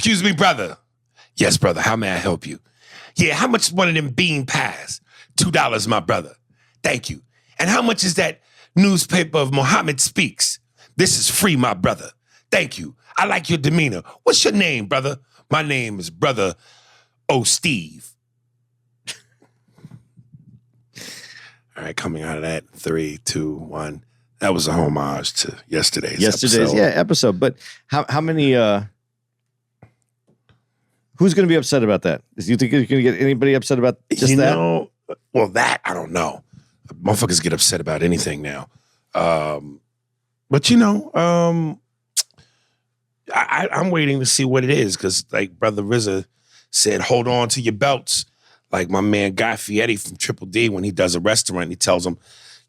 Excuse me, brother. Yes, brother. How may I help you? Yeah, how much is one of them bean pies? $2, my brother. Thank you. And how much is that newspaper of Muhammad Speaks? This is free, my brother. Thank you. I like your demeanor. What's your name, brother? My name is Brother O. Steve. All right, coming out of that, 3, 2, 1. That was a homage to yesterday's episode. But how many? Who's going to be upset about that? Do you think you're going to get anybody upset about just that? Well, that I don't know. Motherfuckers get upset about anything now. But I'm waiting to see what it is because, like Brother RZA said, hold on to your belts. Like my man Guy Fieri from Triple D, when he does a restaurant, he tells them,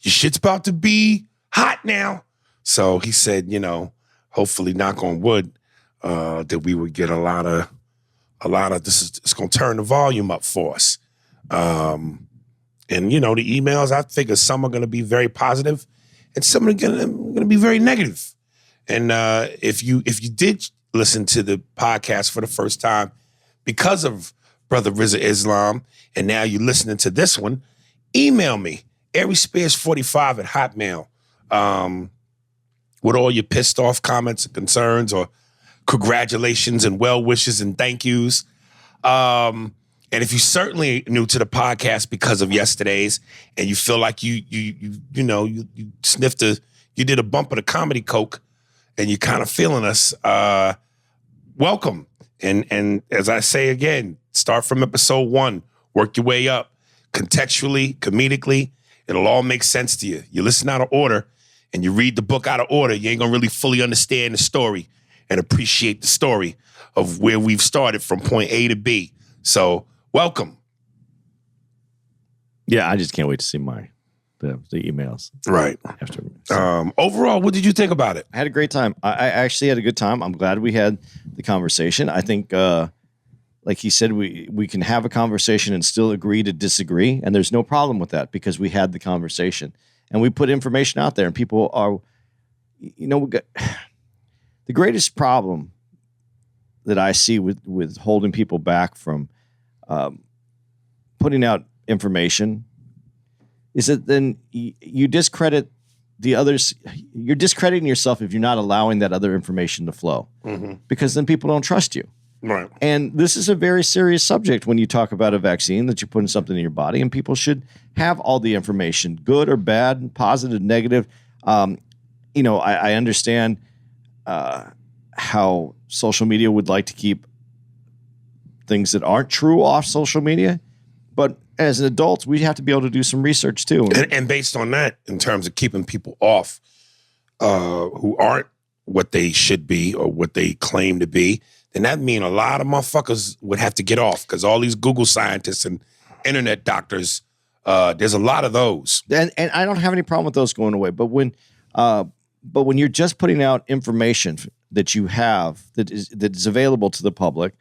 your shit's about to be hot now. So he said, hopefully, knock on wood, that we would get a lot of it's going to turn the volume up for us. And the emails, I figure some are going to be very positive and some are going to be very negative. And if you did listen to the podcast for the first time because of Brother RZA Islam, and now you're listening to this one, email me, AriSpears45 at Hotmail, with all your pissed off comments and concerns or congratulations and well wishes and thank yous. And if you certainly new to the podcast because of yesterday's and you feel like you sniffed you did a bump of the comedy coke and you're kind of feeling us, welcome. And as I say again, start from episode 1, work your way up contextually, comedically. It'll all make sense to you. You listen out of order and you read the book out of order, you ain't gonna really fully understand the story and appreciate the story of where we've started from point A to B. So, welcome. Yeah, I just can't wait to see the emails. Right. After. Overall, what did you think about it? I had a great time. I actually had a good time. I'm glad we had the conversation. I think, like he said, we can have a conversation and still agree to disagree, and there's no problem with that because we had the conversation. And we put information out there, and people are, the greatest problem that I see with holding people back from putting out information is that then you discredit the others. You're discrediting yourself if you're not allowing that other information to flow, because then people don't trust you. Right. And this is a very serious subject when you talk about a vaccine, that you're putting something in your body, and people should have all the information, good or bad, positive, negative. I understand how social media would like to keep things that aren't true off social media, but as adults, we have to be able to do some research too. And based on that, in terms of keeping people off who aren't what they should be or what they claim to be, then that means a lot of motherfuckers would have to get off because all these Google scientists and internet doctors, there's a lot of those. And I don't have any problem with those going away. But when you're just putting out information that you have that is available to the public,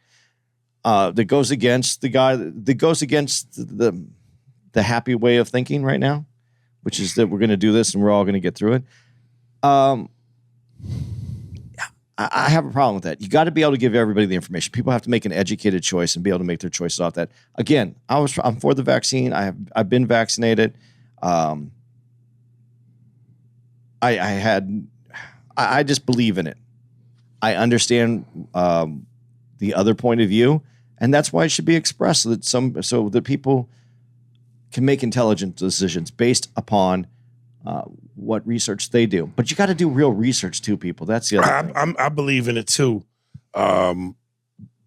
that goes against the happy way of thinking right now, which is that we're going to do this and we're all going to get through it. I have a problem with that. You got to be able to give everybody the information. People have to make an educated choice and be able to make their choices off that. Again, I'm for the vaccine. I've been vaccinated. I just believe in it. I understand the other point of view, and that's why it should be expressed so that people can make intelligent decisions based upon what research they do. But you got to do real research too, people. That's the other thing. I believe in it too. But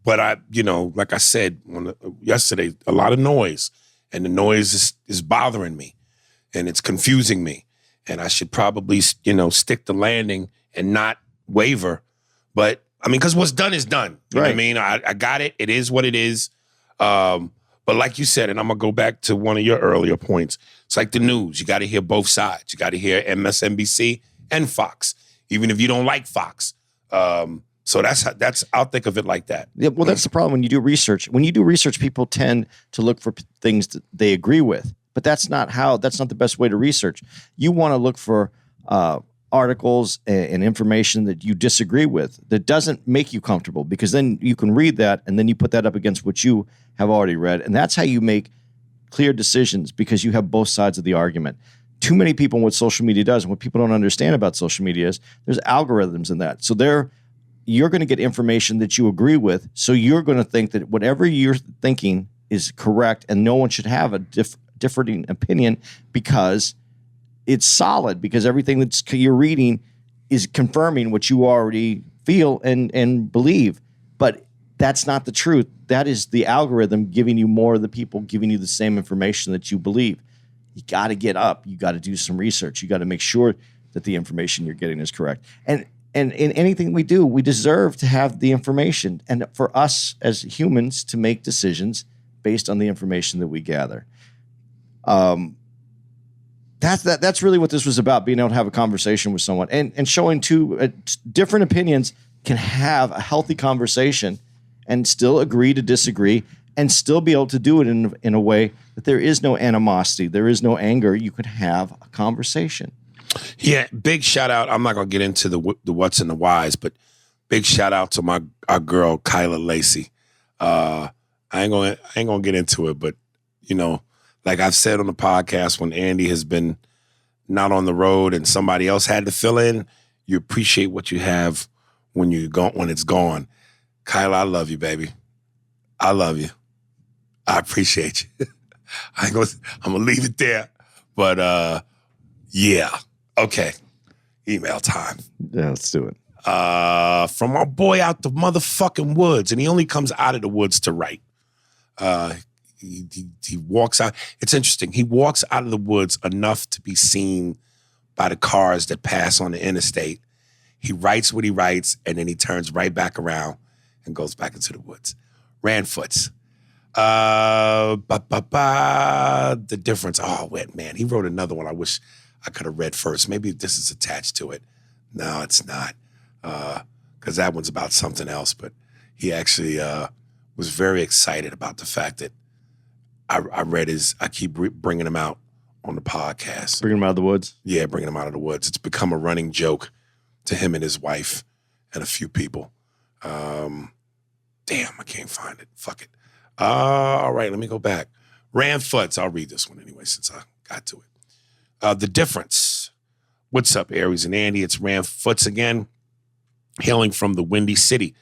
like I said yesterday, a lot of noise, and the noise is bothering me, and it's confusing me, and I should probably stick the landing and not waver. But I mean, because what's done is done. You know what I mean? I got it. It is what it is. But like you said, and I'm going to go back to one of your earlier points, it's like the news. You got to hear both sides. You got to hear MSNBC and Fox, even if you don't like Fox. So that's I'll think of it like that. Yeah, well, that's the problem when you do research. When you do research, people tend to look for things that they agree with. But that's not the best way to research. You want to look for articles and information that you disagree with that doesn't make you comfortable, because then you can read that and then you put that up against what you have already read. And that's how you make clear decisions, because you have both sides of the argument. Too many people, what social media does, and what people don't understand about social media is there's algorithms in that. So you're going to get information that you agree with. So you're going to think that whatever you're thinking is correct, and no one should have a differing opinion because it's solid, because everything that you're reading is confirming what you already feel and believe. But that's not the truth. That is the algorithm giving you more of the people giving you the same information that you believe. You got to get up. You got to do some research. You got to make sure that the information you're getting is correct. And in anything we do, we deserve to have the information, and for us as humans to make decisions based on the information that we gather. That's really what this was about, being able to have a conversation with someone and showing two different opinions can have a healthy conversation and still agree to disagree and still be able to do it in a way that there is no animosity, there is no anger. You could have a conversation. Yeah, big shout out. I'm not gonna get into the what's and the whys, but big shout out to our girl Kyla Lacey. I ain't gonna get into it, but you know, like I've said on the podcast, when Andy has been not on the road and somebody else had to fill in, you appreciate what you have when it's gone. Kyla, I love you, baby. I love you. I appreciate you. I'm gonna leave it there. But yeah. Okay. Email time. Yeah, let's do it. From our boy out the motherfucking woods, and he only comes out of the woods to write. He walks out. It's interesting. He walks out of the woods enough to be seen by the cars that pass on the interstate. He writes what he writes, and then he turns right back around and goes back into the woods. Ranfoots. The difference. Oh, wait, man. He wrote another one I wish I could have read first. Maybe this is attached to it. No, it's not. Because that one's about something else. But he actually was very excited about the fact that I keep bringing him out on the podcast. Bringing him out of the woods? Yeah, bringing him out of the woods. It's become a running joke to him and his wife and a few people. Damn, I can't find it. Fuck it. All right, let me go back. Ranfoots. I'll read this one anyway since I got to it. The difference. What's up, Aries and Andy? It's Ranfoots again, hailing from the Windy City.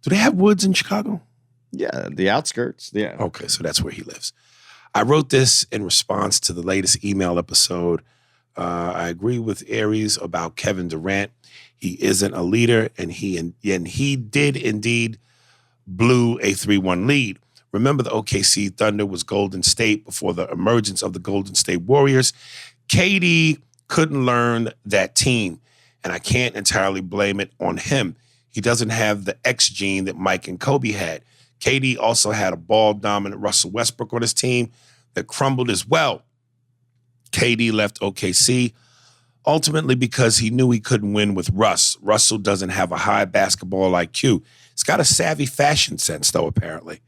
Do they have woods in Chicago? Yeah, the outskirts. Yeah. Okay, so that's where he lives. I wrote this in response to the latest email episode. I agree with Aries about Kevin Durant. He isn't a leader, and he did indeed blew a 3-1 lead. Remember, the OKC Thunder was Golden State before the emergence of the Golden State Warriors. KD couldn't learn that team, and I can't entirely blame it on him. He doesn't have the X gene that Mike and Kobe had. KD also had a ball-dominant Russell Westbrook on his team that crumbled as well. KD left OKC ultimately because he knew he couldn't win with Russ. Russell doesn't have a high basketball IQ. He's got a savvy fashion sense, though, apparently.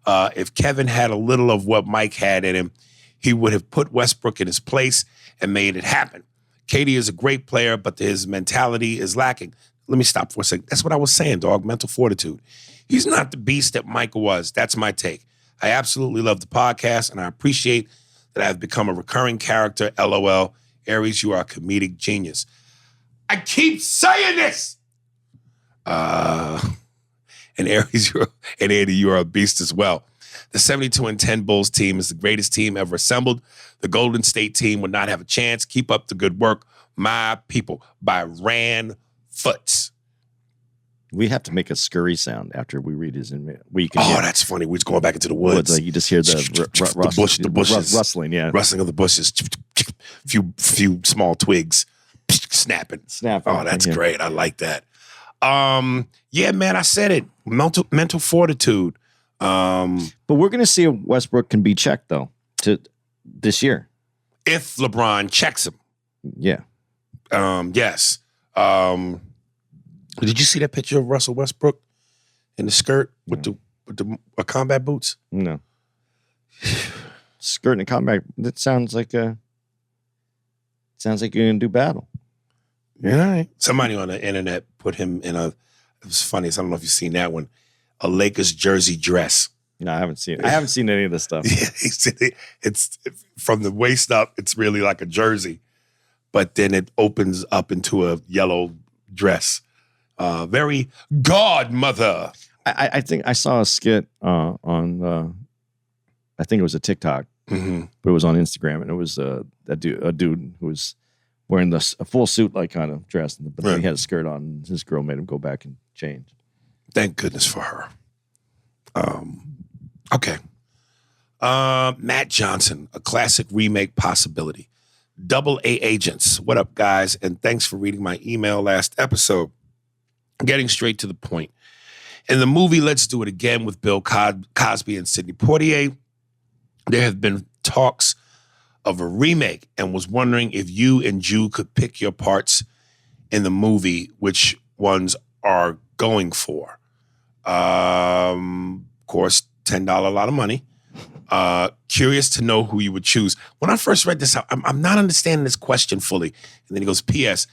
If Kevin had a little of what Mike had in him, he would have put Westbrook in his place and made it happen. KD is a great player, but his mentality is lacking. Let me stop for a second. That's what I was saying, dog. Mental fortitude. He's not the beast that Michael was. That's my take. I absolutely love the podcast, and I appreciate that I've become a recurring character. LOL. Aries, you are a comedic genius. I keep saying this. And Aries, and Andy, you are a beast as well. The 72-10 Bulls team is the greatest team ever assembled. The Golden State team would not have a chance. Keep up the good work, my people. By Ranfoots. We have to make a scurry sound after we read his email. That's funny. We're just going back into the woods. Like you just hear the bushes. Rustling, yeah. Rustling of the bushes. Few small twigs snapping. Oh, that's great. I like that. Yeah, man, I said it. Mental fortitude. But we're going to see if Westbrook can be checked, though, to this year. If LeBron checks him. Yeah. Yes. Did you see that picture of Russell Westbrook in the skirt with the combat boots? No. Skirt and combat. That sounds like you're gonna do battle. Yeah. Somebody on the internet put him in it was funny. So I don't know if you've seen that one, a Lakers jersey dress. No, I haven't seen any of this stuff. Yeah, he said it's from the waist up, it's really like a jersey, but then it opens up into a yellow dress. Very godmother. I think I saw a skit on, I think it was a TikTok, but it was on Instagram, and it was a dude who was wearing a full suit like kind of dress, but then he had a skirt on. And his girl made him go back and change. Thank goodness for her. Okay. Matt Johnson, a classic remake possibility. Double A Agents. What up, guys? And thanks for reading my email last episode. Getting straight to the point. In the movie Let's Do It Again with Bill Cosby and Sidney Poitier, there have been talks of a remake, and was wondering if you and Jew could pick your parts in the movie, which ones are going for. Of course, $10, a lot of money. Curious to know who you would choose. When I first read this out, I'm not understanding this question fully. And then he goes, P.S.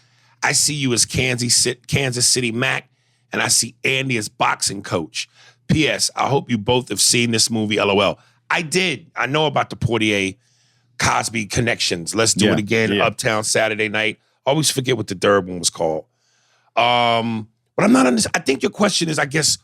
I see you as Kansas City Mac, and I see Andy as boxing coach. P.S. I hope you both have seen this movie, LOL. I did. I know about the Poitier Cosby connections. Let's Do It Again, Uptown Saturday Night. Always forget what the third one was called. But I'm not understanding. I think your question is, I guess,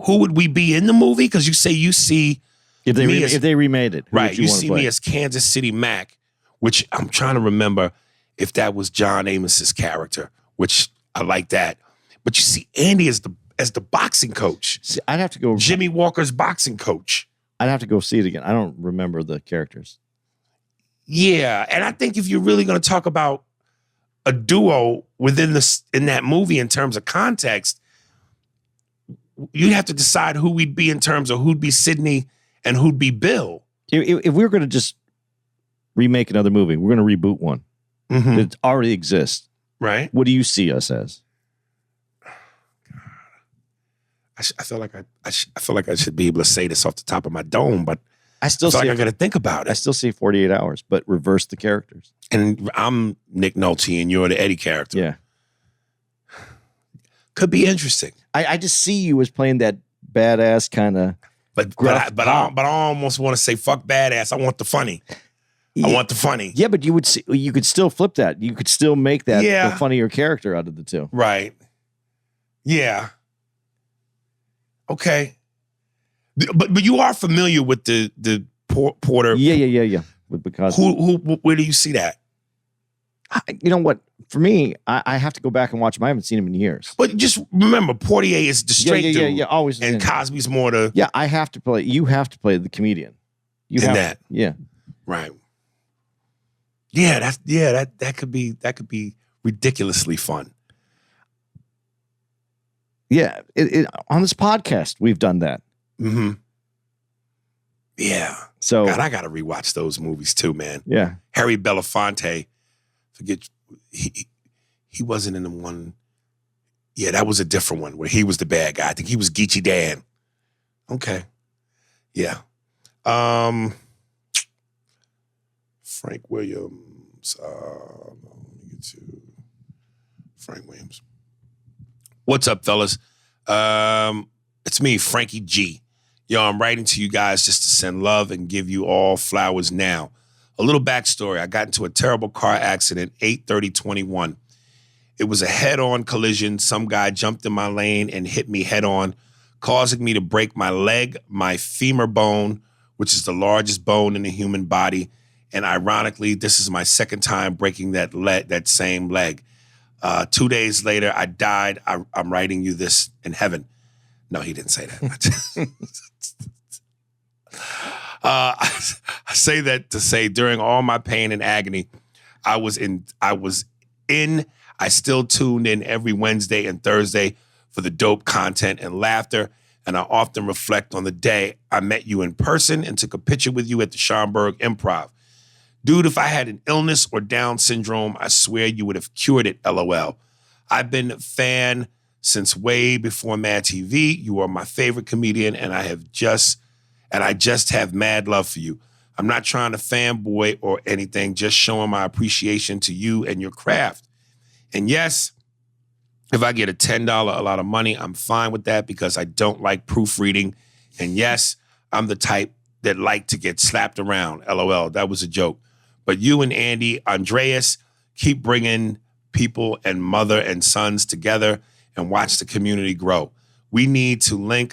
who would we be in the movie? Because you say you see if they remade it, right? You see me as Kansas City Mac, which I'm trying to remember if that was John Amos's character, which I like that. But you see Andy as the boxing coach. See, I'd have to go. Jimmy Walker's boxing coach. I'd have to go see it again. I don't remember the characters. Yeah, and I think if you're really going to talk about a duo in that movie in terms of context, you'd have to decide who we'd be in terms of who'd be Sidney and who'd be Bill. If we were going to just remake another movie, we're going to reboot one that already exists. Right. What do you see us as? I feel like I should be able to say this off the top of my dome, but I feel like I got to think about it. I still see 48 Hours, but reverse the characters. And I'm Nick Nolte, and you're the Eddie character. Yeah, could be interesting. I just see you as playing that badass kind of. But I almost want to say fuck badass. I want the funny. Yeah. I want the funny. Yeah, but you could still flip that. You could still make that the funnier character out of the two. Right. Yeah. Okay. But you are familiar with the Porter. Yeah. Because where do you see that? You know what? For me, I have to go back and watch him. I haven't seen him in years. But just remember, Poitier is the straight dude. Yeah, always. And Cosby's more the. Yeah, I have to play. You have to play the comedian. That. Yeah. Right. Yeah, that could be ridiculously fun. Yeah, on this podcast we've done that. Mm-hmm. Yeah. So God, I gotta rewatch those movies too, man. Yeah. Harry Belafonte, forget he wasn't in the one. Yeah, that was a different one where he was the bad guy. I think he was Geechee Dan. Okay. Yeah. Frank Williams. Let me get to Frank Williams. What's up, fellas? It's me, Frankie G. Yo, I'm writing to you guys just to send love and give you all flowers now. A little backstory. I got into a terrible car accident, 8/30/21. It was a head-on collision. Some guy jumped in my lane and hit me head-on, causing me to break my leg, my femur bone, which is the largest bone in the human body. And ironically, this is my second time breaking that same leg. 2 days later, I died. I'm writing you this in heaven. No, he didn't say that. I say that to say during all my pain and agony, I still tuned in every Wednesday and Thursday for the dope content and laughter. And I often reflect on the day I met you in person and took a picture with you at the Steinberg Improv. Dude, if I had an illness or Down syndrome, I swear you would have cured it, LOL. I've been a fan since way before Mad TV. You are my favorite comedian, and I just have mad love for you. I'm not trying to fanboy or anything, just showing my appreciation to you and your craft. And yes, if I get a $10 a lot of money, I'm fine with that because I don't like proofreading. And yes, I'm the type that like to get slapped around. LOL, that was a joke. But you and Andy, Andreas, keep bringing people and mother and sons together and watch the community grow. We need to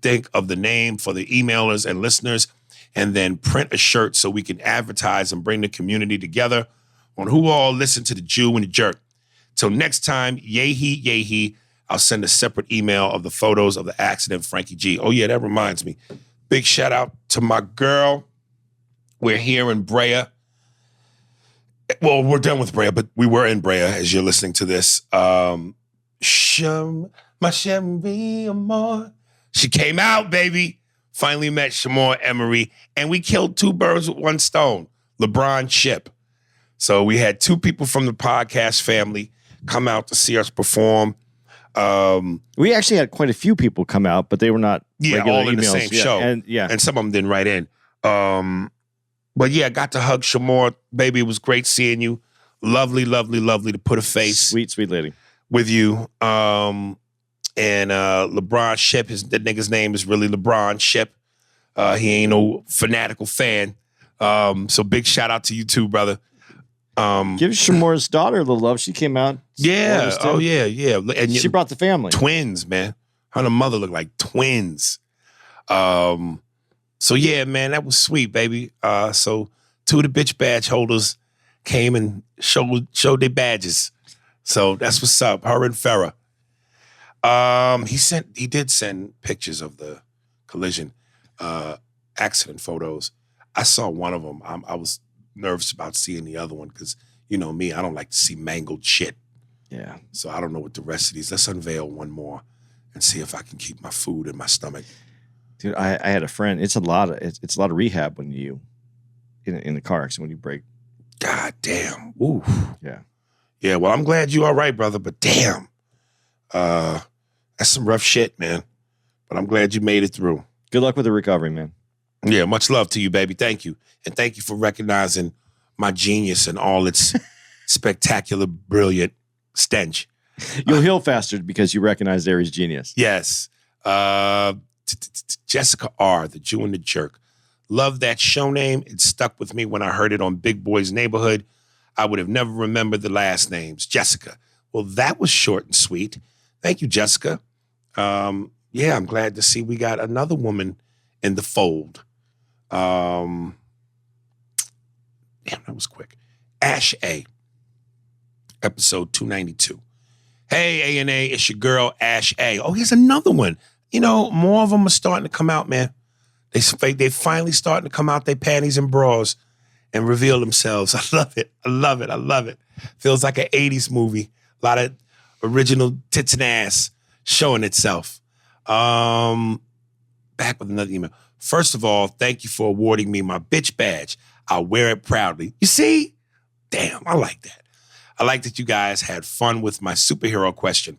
think of the name for the emailers and listeners and then print a shirt so we can advertise and bring the community together on who all listen to the Jew and the Jerk. Till next time, yay-hee. I'll send a separate email of the photos of the accident, Frankie G. Oh, yeah, that reminds me. Big shout out to my girl. We're here in Brea. Well, we're done with Brea, but we were in Brea as you're listening to this. She came out, baby. Finally met Shamor Emery, and we killed 2 birds with 1 stone. LeBron Ship. So we had 2 people from the podcast family come out to see us perform. We actually had quite a few people come out, but they were not regular all in the emails. same show. And some of them didn't write in. But yeah, I got to hug Shamor. Baby, it was great seeing you. Lovely to put a face. Sweet lady. With you. And LeBron Ship, the nigga's name is really LeBron Ship. He ain't no fanatical fan. So big shout out to you too, brother. Give Shamor's daughter a little love. She came out. Yeah. Oh, yeah. And she brought the family. Twins, man. Her and her mother look like twins. So yeah, man, that was sweet, baby. So 2 of the bitch badge holders came and showed their badges. So that's what's up. Her and Farrah. He did send pictures of the collision accident photos. I saw one of them. I was nervous about seeing the other one because, you know me, I don't like to see mangled shit. Yeah. So I don't know what the rest of these. Let's unveil one more and see if I can keep my food in my stomach. Dude, I had a friend. It's a lot of rehab when you in the car accident when you break. God damn. Ooh. Yeah. Yeah. Well, I'm glad you're all right, brother. But damn, that's some rough shit, man. But I'm glad you made it through. Good luck with the recovery, man. Yeah. Much love to you, baby. Thank you, and thank you for recognizing my genius and all its spectacular, brilliant stench. You'll heal faster because you recognize Aries' genius. Yes. Jessica R., the Jew and the Jerk. Love that show name. It stuck with me when I heard it on Big Boy's Neighborhood. I would have never remembered the last names. Jessica. Well, that was short and sweet. Thank you, Jessica. Yeah, I'm glad to see we got another woman in the fold. Damn, that was quick. Ash A. Episode 292. Hey, A&A, it's your girl, Ash A. Oh, here's another one. You know, more of them are starting to come out, man. They finally starting to come out their panties and bras and reveal themselves. I love it. Feels like an 80s movie. A lot of original tits and ass showing itself. Back with another email. First of all, thank you for awarding me my bitch badge. I'll wear it proudly. You see? Damn, I like that. I like that you guys had fun with my superhero question.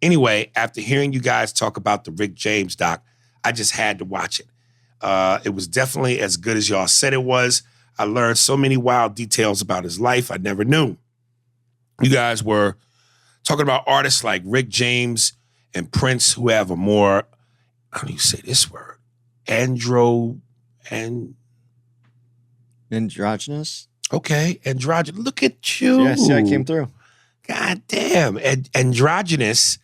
Anyway, after hearing you guys talk about the Rick James doc, I just had to watch it. It was definitely as good as y'all said it was. I learned so many wild details about his life I never knew. You guys were talking about artists like Rick James and Prince who have a more, how do you say this word? Androgynous? Okay, androgynous. Look at you. Yeah, see, I came through. God damn. Androgynous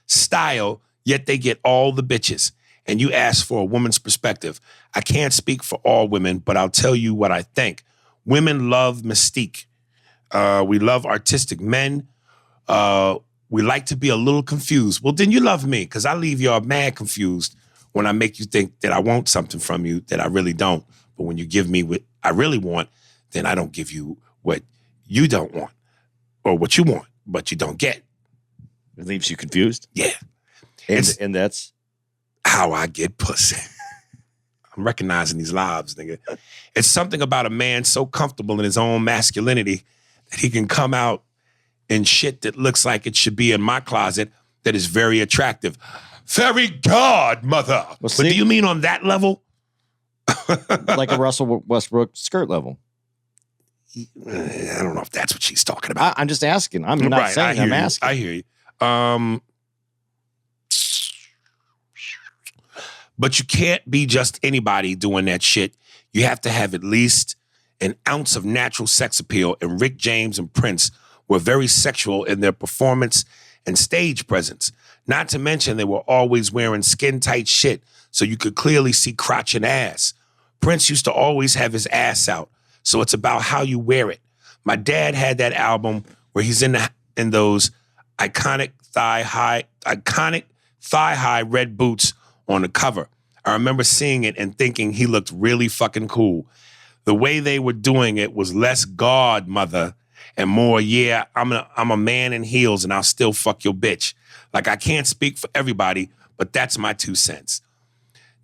style, yet they get all the bitches. And you ask for a woman's perspective. I can't speak for all women, but I'll tell you what I think. Women love mystique. We love artistic men. We like to be a little confused. Well, then you love me, because I leave y'all mad confused when I make you think that I want something from you that I really don't. But when you give me what I really want, then I don't give you what you don't want or what you want, but you don't get. It leaves you confused? Yeah. And that's how I get pussy. I'm recognizing these lives, nigga. It's something about a man so comfortable in his own masculinity that he can come out in shit that looks like it should be in my closet that is very attractive. Fairy godmother. Well, but do you mean on that level? Like a Russell Westbrook skirt level? I don't know if that's what she's talking about. I'm just asking. I'm not saying. I'm asking. I hear you. But you can't be just anybody doing that shit. You have to have at least an ounce of natural sex appeal. And Rick James and Prince were very sexual in their performance and stage presence. Not to mention they were always wearing skin-tight shit so you could clearly see crotch and ass. Prince used to always have his ass out, so it's about how you wear it. My dad had that album where he's in those iconic thigh-high red boots on the cover. I remember seeing it and thinking he looked really fucking cool. The way they were doing it was less godmother and more, yeah, I'm a man in heels and I'll still fuck your bitch. Like, I can't speak for everybody, but that's my 2 cents.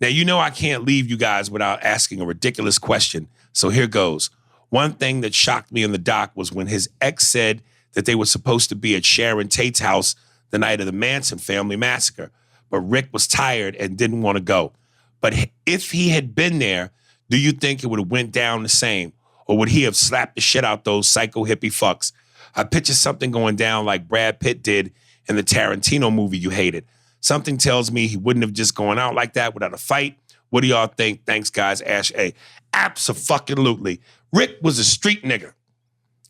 Now, you know I can't leave you guys without asking a ridiculous question, so here goes. One thing that shocked me in the doc was when his ex said that they were supposed to be at Sharon Tate's house the night of the Manson family massacre, but Rick was tired and didn't want to go. But if he had been there, do you think it would have went down the same? Or would he have slapped the shit out those psycho hippie fucks? I picture something going down like Brad Pitt did in the Tarantino movie you hated. Something tells me he wouldn't have just gone out like that without a fight. What do y'all think? Thanks, guys. Ash A. Abso-fucking-lutely. Rick was a street nigga.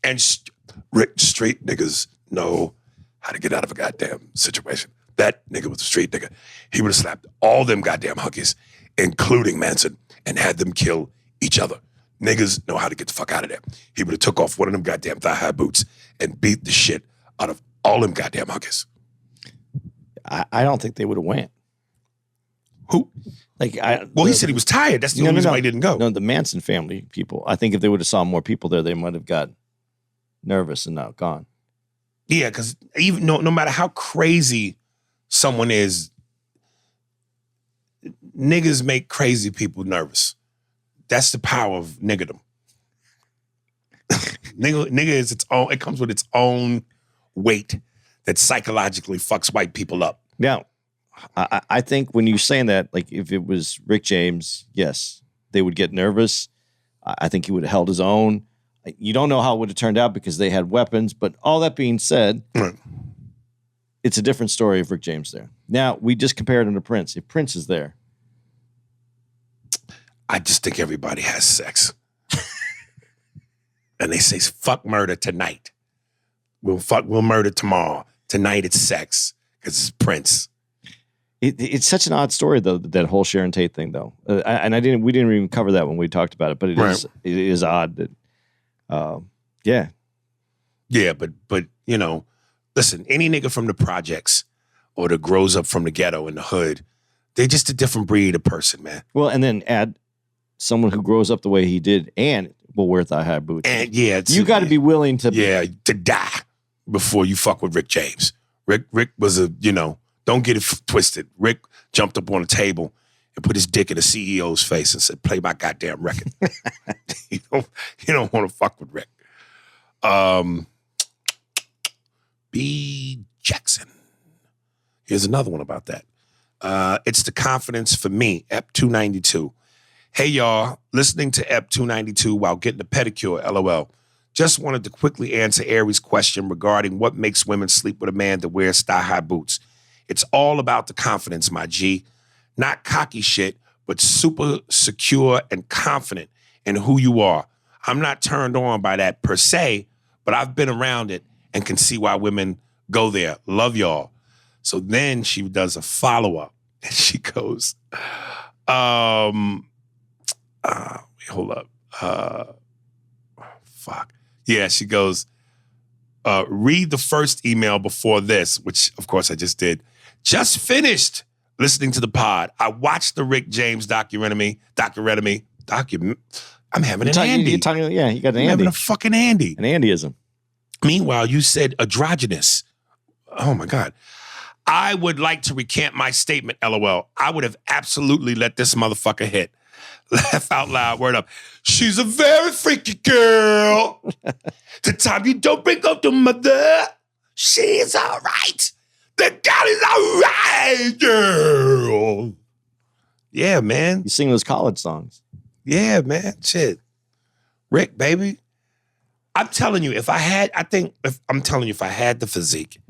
And street niggas know how to get out of a goddamn situation. That nigga was a street nigga. He would have slapped all them goddamn hookies, including Manson, and had them kill each other. Niggas know how to get the fuck out of there. He would have took off one of them goddamn thigh-high boots and beat the shit out of all them goddamn hookies. I don't think they would have went. Who? He said he was tired. That's the only reason why he didn't go. No, the Manson family people. I think if they would have saw more people there, they might have got nervous and not gone. Yeah, because even no matter how crazy someone is, niggas make crazy people nervous. That's the power of niggerdom. Nigga is its own. It comes with its own weight that psychologically fucks white people up. Now, I think when you're saying that, like if it was Rick James, yes, they would get nervous. I think he would have held his own. You don't know how it would have turned out because they had weapons. But all that being said, it's a different story if Rick James there. Now, we just compared him to Prince. If Prince is there. I just think everybody has sex. And they say, fuck murder tonight. We'll murder tomorrow. Tonight it's sex because it's Prince. It's such an odd story though, that whole Sharon Tate thing though. We didn't even cover that when we talked about it, but it is odd that, yeah. Yeah, but you know, listen, any nigga from the projects or that grows up from the ghetto in the hood, they're just a different breed of person, man. Well, and then add someone who grows up the way he did and will wear thigh-high boots. And yeah, you got to be willing to to die before you fuck with Rick James. Rick was don't get it twisted. Rick jumped up on a table and put his dick in the CEO's face and said, "Play my goddamn record." you don't want to fuck with Rick. B. Jackson. Here's another one about that. It's the confidence for me, EP 292. Hey, y'all, listening to EP 292 while getting a pedicure, LOL. Just wanted to quickly answer Aries' question regarding what makes women sleep with a man that wears thigh-high boots. It's all about the confidence, my G. Not cocky shit, but super secure and confident in who you are. I'm not turned on by that per se, but I've been around it and can see why women go there. Love y'all. So then she does a follow-up and she goes, hold up. Fuck. Yeah, she goes, read the first email before this, which of course I just did. Just finished listening to the pod. I watched the Rick James documentary. I'm having an Andy. You got an I'm Andy. having a fucking Andy. An Andyism. Meanwhile, you said androgynous. Oh my God. I would like to recant my statement, LOL. I would have absolutely let this motherfucker hit. Laugh out loud, word up. She's a very freaky girl. The time you don't bring up the mother, she's all right. The girl is all right, girl. Yeah, man. You sing those college songs. Yeah, man. Shit. Rick, baby. I'm telling you, if I had the physique,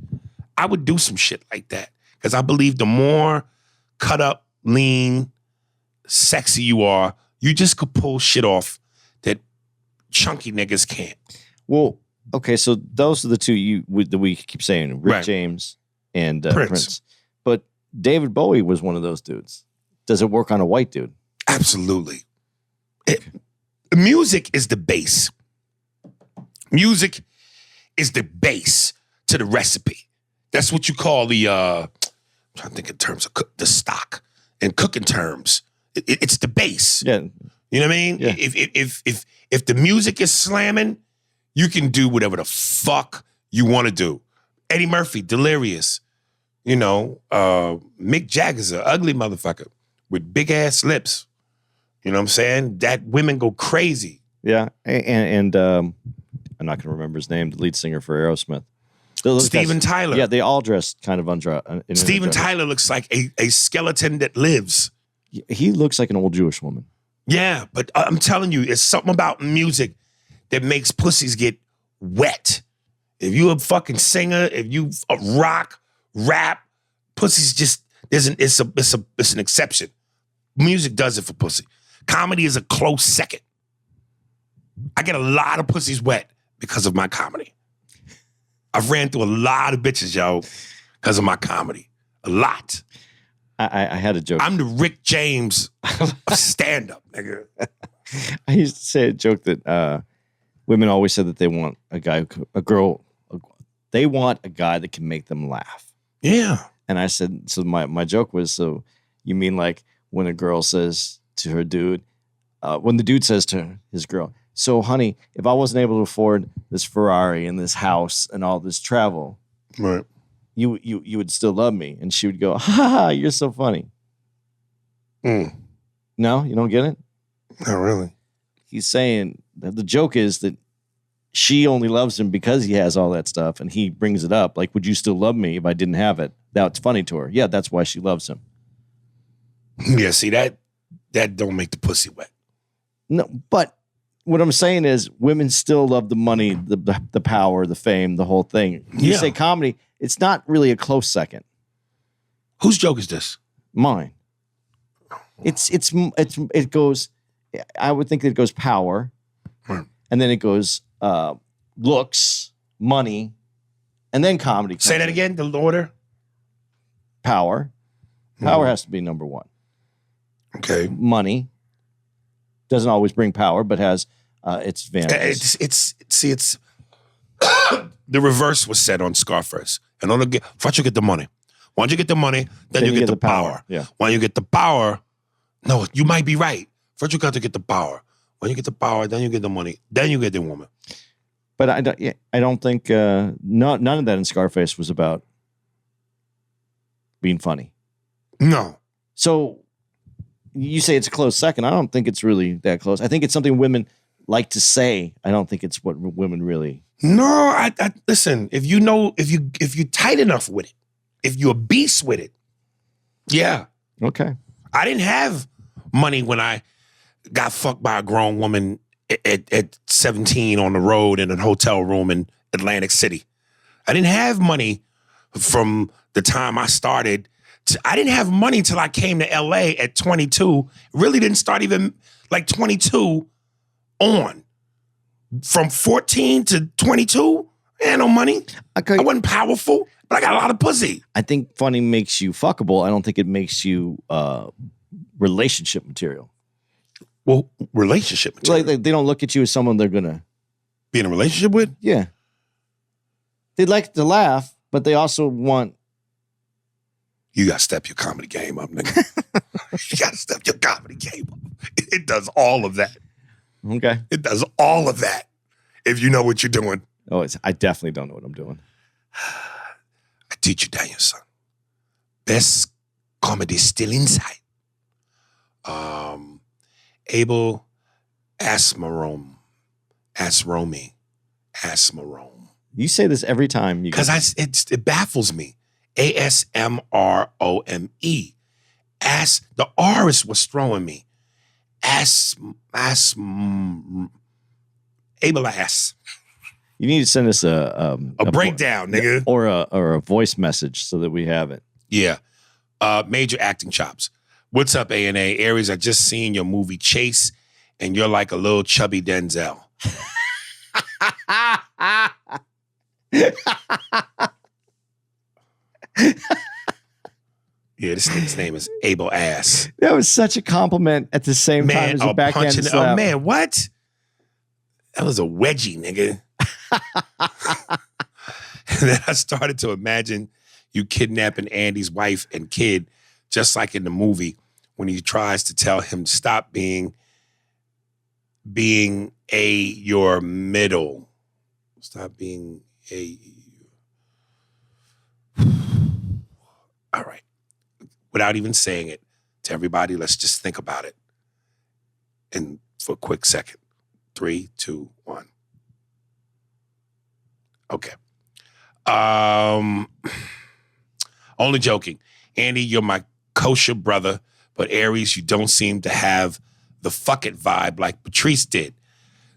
I would do some shit like that. Because I believe the more cut up, lean, sexy you are, you just could pull shit off that chunky niggas can't. Well, okay, so those are the two that we keep saying, Rick Right. James and Prince. Prince. But David Bowie was one of those dudes. Does it work on a white dude? Absolutely. Music is the base. Music is the base to the recipe. That's what you call the, I'm trying to think in terms of the stock. In cooking terms, it's the base. Yeah. You know what I mean? Yeah. If the music is slamming, you can do whatever the fuck you want to do. Eddie Murphy, Delirious. You know, Mick Jagger's an ugly motherfucker with big ass lips. You know what I'm saying? That women go crazy. Yeah. And I'm not going to remember his name, the lead singer for Aerosmith. Steven Tyler. Yeah, they all dressed kind of Steven Tyler looks like a skeleton that lives. He looks like an old Jewish woman. Yeah, but I'm telling you, it's something about music that makes pussies get wet. If you a fucking singer, if you rock, rap, pussies just it's an exception. Music does it for pussy. Comedy is a close second. I get a lot of pussies wet because of my comedy. I've ran through a lot of bitches, yo, because of my comedy. A lot. I had a joke. I'm the Rick James of stand-up, nigga. I used to say a joke that women always said that they want they want a guy that can make them laugh. Yeah. And I said, so my joke was, so you mean like when a girl says to her dude, when the dude says to his girl, so honey, if I wasn't able to afford this Ferrari and this house and all this travel, right, you would still love me. And she would go, ha ha, you're so funny. No, you don't get it? Not really. He's saying that the joke is that she only loves him because he has all that stuff, and he brings it up. Like, would you still love me if I didn't have it? That's funny to her. Yeah, that's why she loves him. Yeah, see, that don't make the pussy wet. No, but what I'm saying is women still love the money, the power, the fame, the whole thing. You say comedy, it's not really a close second. Whose joke is this? Mine. It goes, I would think that it goes power, and then it goes looks, money, and then comedy. Say that again, the order? Power. Power has to be number one. Okay. Money doesn't always bring power, but has its advantages. It's the reverse was said on Scarface. And first you get the money. Once you get the money, then you get the power. Yeah. When you get the power, no, you might be right. First you got to get the power. When you get the power, then you get the money. Then you get the woman. But I don't think none of that in Scarface was about being funny. No. So you say it's a close second. I don't think it's really that close. I think it's something women like to say. I don't think it's what women really. No, I listen, if you're tight enough with it, if you're a beast with it, yeah. Okay. I didn't have money when I got fucked by a grown woman at 17 on the road in a hotel room in Atlantic City. I didn't have money from the time I started. I didn't have money till I came to LA at 22. Really didn't start even like 22 on. From 14 to 22, I had no money. Okay. I wasn't powerful, but I got a lot of pussy. I think funny makes you fuckable. I don't think it makes you relationship material. Well, relationship material. Like they don't look at you as someone they're gonna be in a relationship with? Yeah. They like to laugh, but they also want. You gotta step your comedy game up, nigga. You gotta step your comedy game up. It does all of that. Okay. It does all of that if you know what you're doing. Oh, I definitely don't know what I'm doing. I teach you, Daniel, son. Best comedy still inside. Abel Asmarome. You say this every time. Because it baffles me. Asmrome. The R is what's throwing me. Abel Ass. You need to send us a breakdown, nigga. or a voice message so that we have it. Yeah. Major acting chops. What's up, A&A? Aries, I just seen your movie Chase, and you're like a little chubby Denzel. Yeah, this nigga's name is Abel Ass. That was such a compliment at the same time as a backhand slap. Oh, man, what? That was a wedgie, nigga. And then I started to imagine you kidnapping Andy's wife and kid, just like in the movie, when he tries to tell him to stop being your middle. Stop being a... All right. Without even saying it to everybody, let's just think about it. And for a quick second. 3, 2, 1. Okay. Only joking. Andy, you're my kosher brother, but Aries, you don't seem to have the fuck it vibe like Patrice did.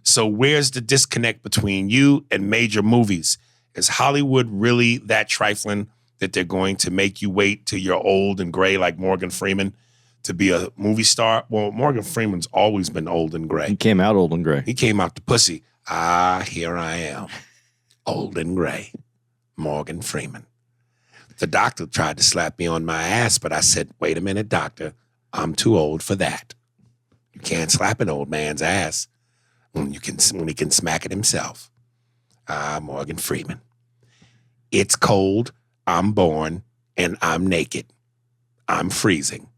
So where's the disconnect between you and major movies? Is Hollywood really that trifling that they're going to make you wait till you're old and gray like Morgan Freeman to be a movie star? Well, Morgan Freeman's always been old and gray. He came out old and gray. He came out the pussy. Ah, here I am. Old and gray. Morgan Freeman. The doctor tried to slap me on my ass, but I said, wait a minute, doctor. I'm too old for that. You can't slap an old man's ass when he can smack it himself. Ah, Morgan Freeman. It's cold. I'm born and I'm naked. I'm freezing.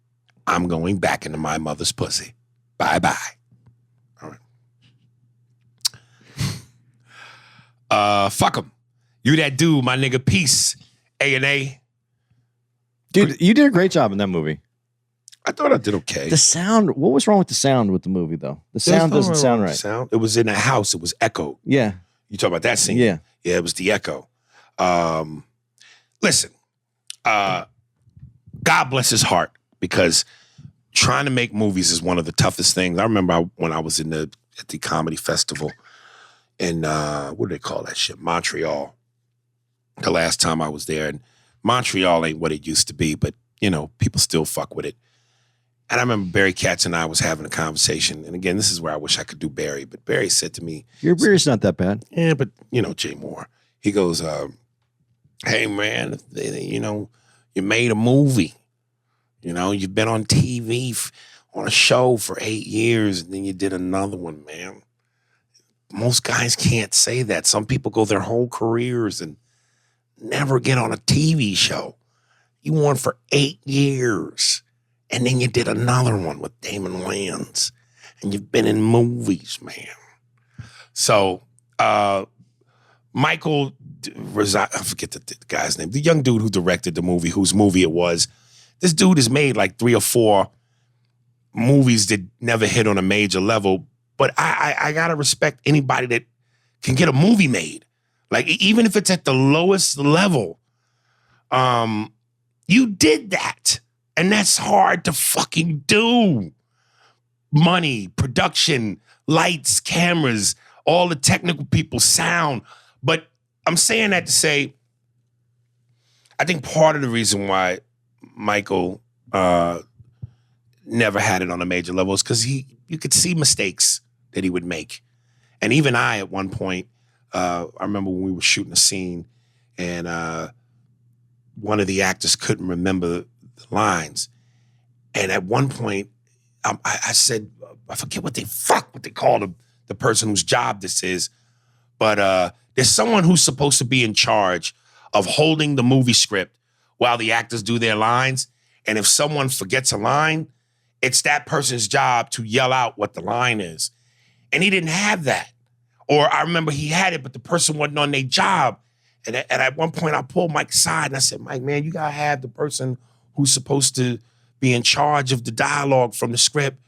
I'm going back into my mother's pussy. Bye-bye. All right. Fuck him. You that dude, my nigga. Peace. A&A. Dude, you did a great job in that movie. I thought I did okay. The sound, what was wrong with the sound with the movie, though? The sound doesn't sound right. Sound. It was in a house. It was echoed. Yeah. You talk about that scene? Yeah. Yeah, it was the echo. Listen, God bless his heart, because trying to make movies is one of the toughest things. I remember when I was at the comedy festival in, what do they call that shit? Montreal. The last time I was there. And Montreal ain't what it used to be, but, you know, people still fuck with it. And I remember Barry Katz and I was having a conversation. And again, this is where I wish I could do Barry. But Barry said to me, your beer's not that bad. Yeah, but, you know, Jay Moore. He goes, hey, man, you know, you made a movie. You know, you've been on TV, on a show for 8 years, and then you did another one, man. Most guys can't say that. Some people go their whole careers and never get on a TV show. You won for 8 years, and then you did another one with Damon Wayans, and you've been in movies, man. So, Michael, I forget the guy's name, the young dude who directed the movie, whose movie it was. This dude has made like 3 or 4 movies that never hit on a major level. But I gotta respect anybody that can get a movie made. Like, even if it's at the lowest level, you did that. And that's hard to fucking do. Money, production, lights, cameras, all the technical people, sound. But I'm saying that to say, I think part of the reason why Michael never had it on a major level is because you could see mistakes that he would make. And even I, at one point, I remember when we were shooting a scene and one of the actors couldn't remember the lines. And at one point, I said, I forget what they called the person whose job this is, but there's someone who's supposed to be in charge of holding the movie script while the actors do their lines. And if someone forgets a line, it's that person's job to yell out what the line is. And he didn't have that. Or I remember he had it, but the person wasn't on their job. And at one point I pulled Mike aside and I said, Mike, man, you gotta have the person who's supposed to be in charge of the dialogue from the script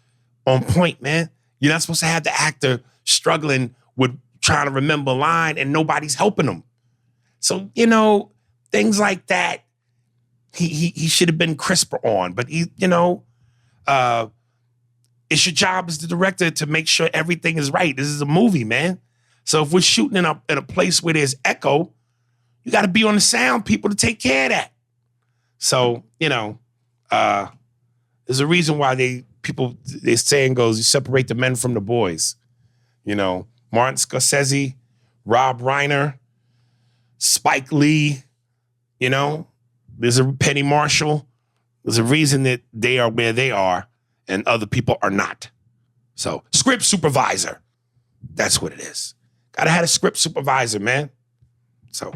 on point, man. You're not supposed to have the actor struggling with trying to remember a line and nobody's helping them. So, you know, things like that, he should have been crisper on. But it's your job as the director to make sure everything is right. This is a movie, man. So if we're shooting in a place where there's echo, you got to be on the sound people to take care of that. So, there's a reason why their saying goes, you separate the men from the boys. Martin Scorsese, Rob Reiner, Spike Lee, there's a Penny Marshall. There's a reason that they are where they are and other people are not. So, script supervisor. That's what it is. Gotta have a script supervisor, man. So,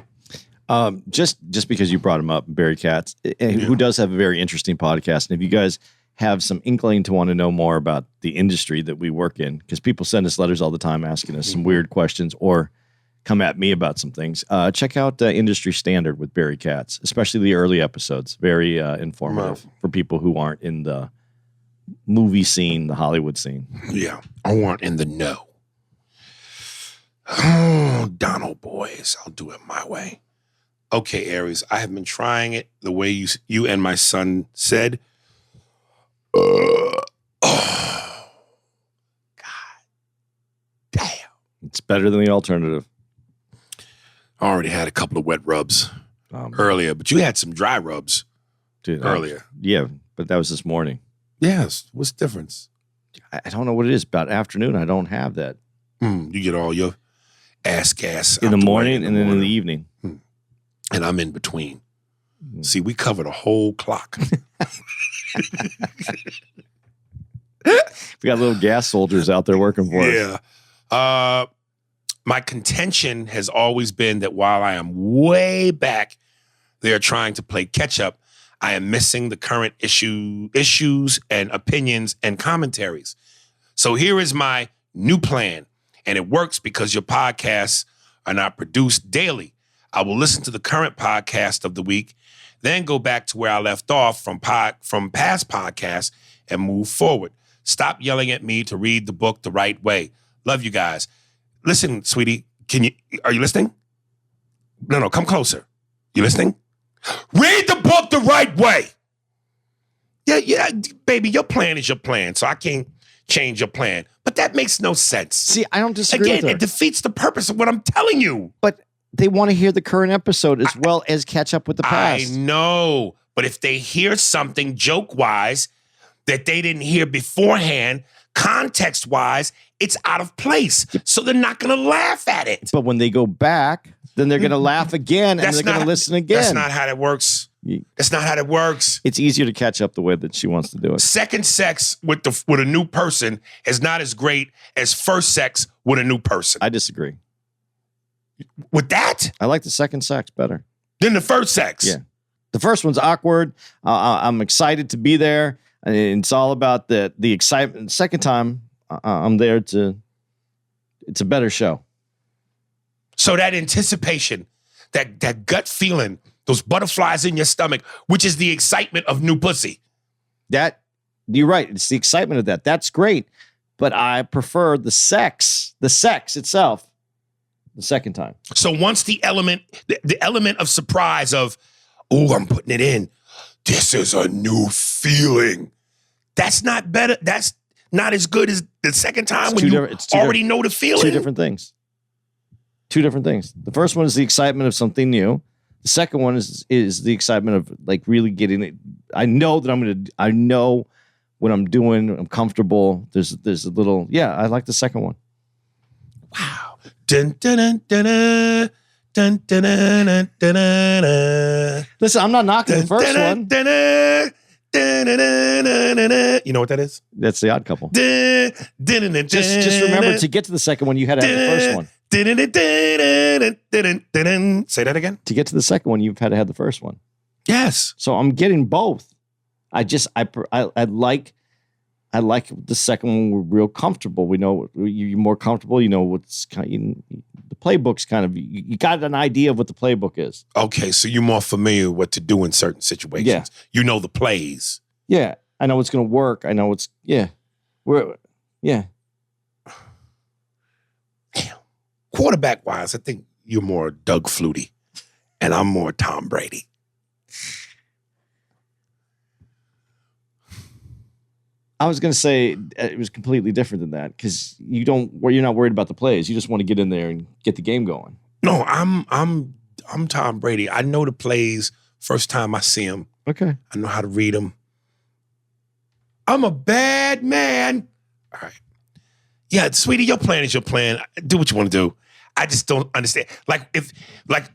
just because you brought him up, Barry Katz, who does have a very interesting podcast, and if you guys have some inkling to want to know more about the industry that we work in, because people send us letters all the time asking us some weird questions or come at me about some things, check out Industry Standard with Barry Katz, especially the early episodes. Very informative for people who aren't in the movie scene, the Hollywood scene. Yeah, I aren't in the know. Oh, Donald boys, I'll do it my way. Okay, Aries, I have been trying it the way you and my son said. Oh, God damn. It's better than the alternative. I already had a couple of wet rubs earlier, but you had some dry rubs earlier. Yeah, but that was this morning. Yes. What's the difference? I don't know what it is. About afternoon, I don't have that. You get all your ass gas in the morning and then in the evening. And I'm in between. See, we covered a whole clock. We got little gas soldiers out there working for us. Yeah. My contention has always been that while I am way back there trying to play catch up, I am missing the current issues and opinions and commentaries. So here is my new plan, and it works because your podcasts are not produced daily. I will listen to the current podcast of the week, then go back to where I left off from past podcasts and move forward. Stop yelling at me to read the book the right way. Love you guys. Listen, sweetie, are you listening? No, come closer. You listening? Read the book the right way. Yeah, baby, your plan is your plan, so I can't change your plan. But that makes no sense. See, I don't disagree with her. It defeats the purpose of what I'm telling you. But they want to hear the current episode as well as catch up with the past. I know, but if they hear something joke-wise that they didn't hear beforehand, context-wise, it's out of place. So they're not going to laugh at it. But when they go back, then they're going to laugh again and they're going to listen again. That's not how that works. That's not how that works. It's easier to catch up the way that she wants to do it. Second sex with a new person is not as great as first sex with a new person. I disagree. With that? I like the second sex better. Than the first sex? Yeah. The first one's awkward. I'm excited to be there. And it's all about the excitement. The second time, I'm there it's a better show. So that anticipation, that gut feeling, those butterflies in your stomach, which is the excitement of new pussy. You're right. It's the excitement of that. That's great. But I prefer the sex itself, the second time. So once the element of surprise of, oh, I'm putting it in. This is a new feeling. That's not better. That's not as good as the second time when you already know the feeling. Two different things. The first one is the excitement of something new. The second one is the excitement of like really getting it. I know what I'm doing. I'm comfortable. There's a little, I like the second one. Wow. Dun, dun, dun, dun, dun. Dun, dun, dun, dun, dun, dun. Listen, I'm not knocking the first one. Dun, dun, dun, dun, dun, dun, dun. You know what that is? That's the Odd Couple. Dun, dun, dun, dun, just remember, to get to the second one, you had to have the first one. Dun, dun, dun, dun, dun, dun, dun. Say that again. To get to the second one, you've had to have the first one. Yes. So I'm getting both. I like the second one. We're real comfortable. We know you're more comfortable. You know what's the playbook's kind of, you got an idea of what the playbook is. Okay, so you're more familiar with what to do in certain situations. Yeah. You know the plays. Yeah, I know what's going to work. I know what's, Damn. Quarterback-wise, I think you're more Doug Flutie, and I'm more Tom Brady. I was going to say it was completely different than that because you're not worried about the plays. You just want to get in there and get the game going. No, I'm Tom Brady. I know the plays first time I see them. Okay. I know how to read them. I'm a bad man. All right. Yeah, sweetie, your plan is your plan. Do what you want to do. I just don't understand.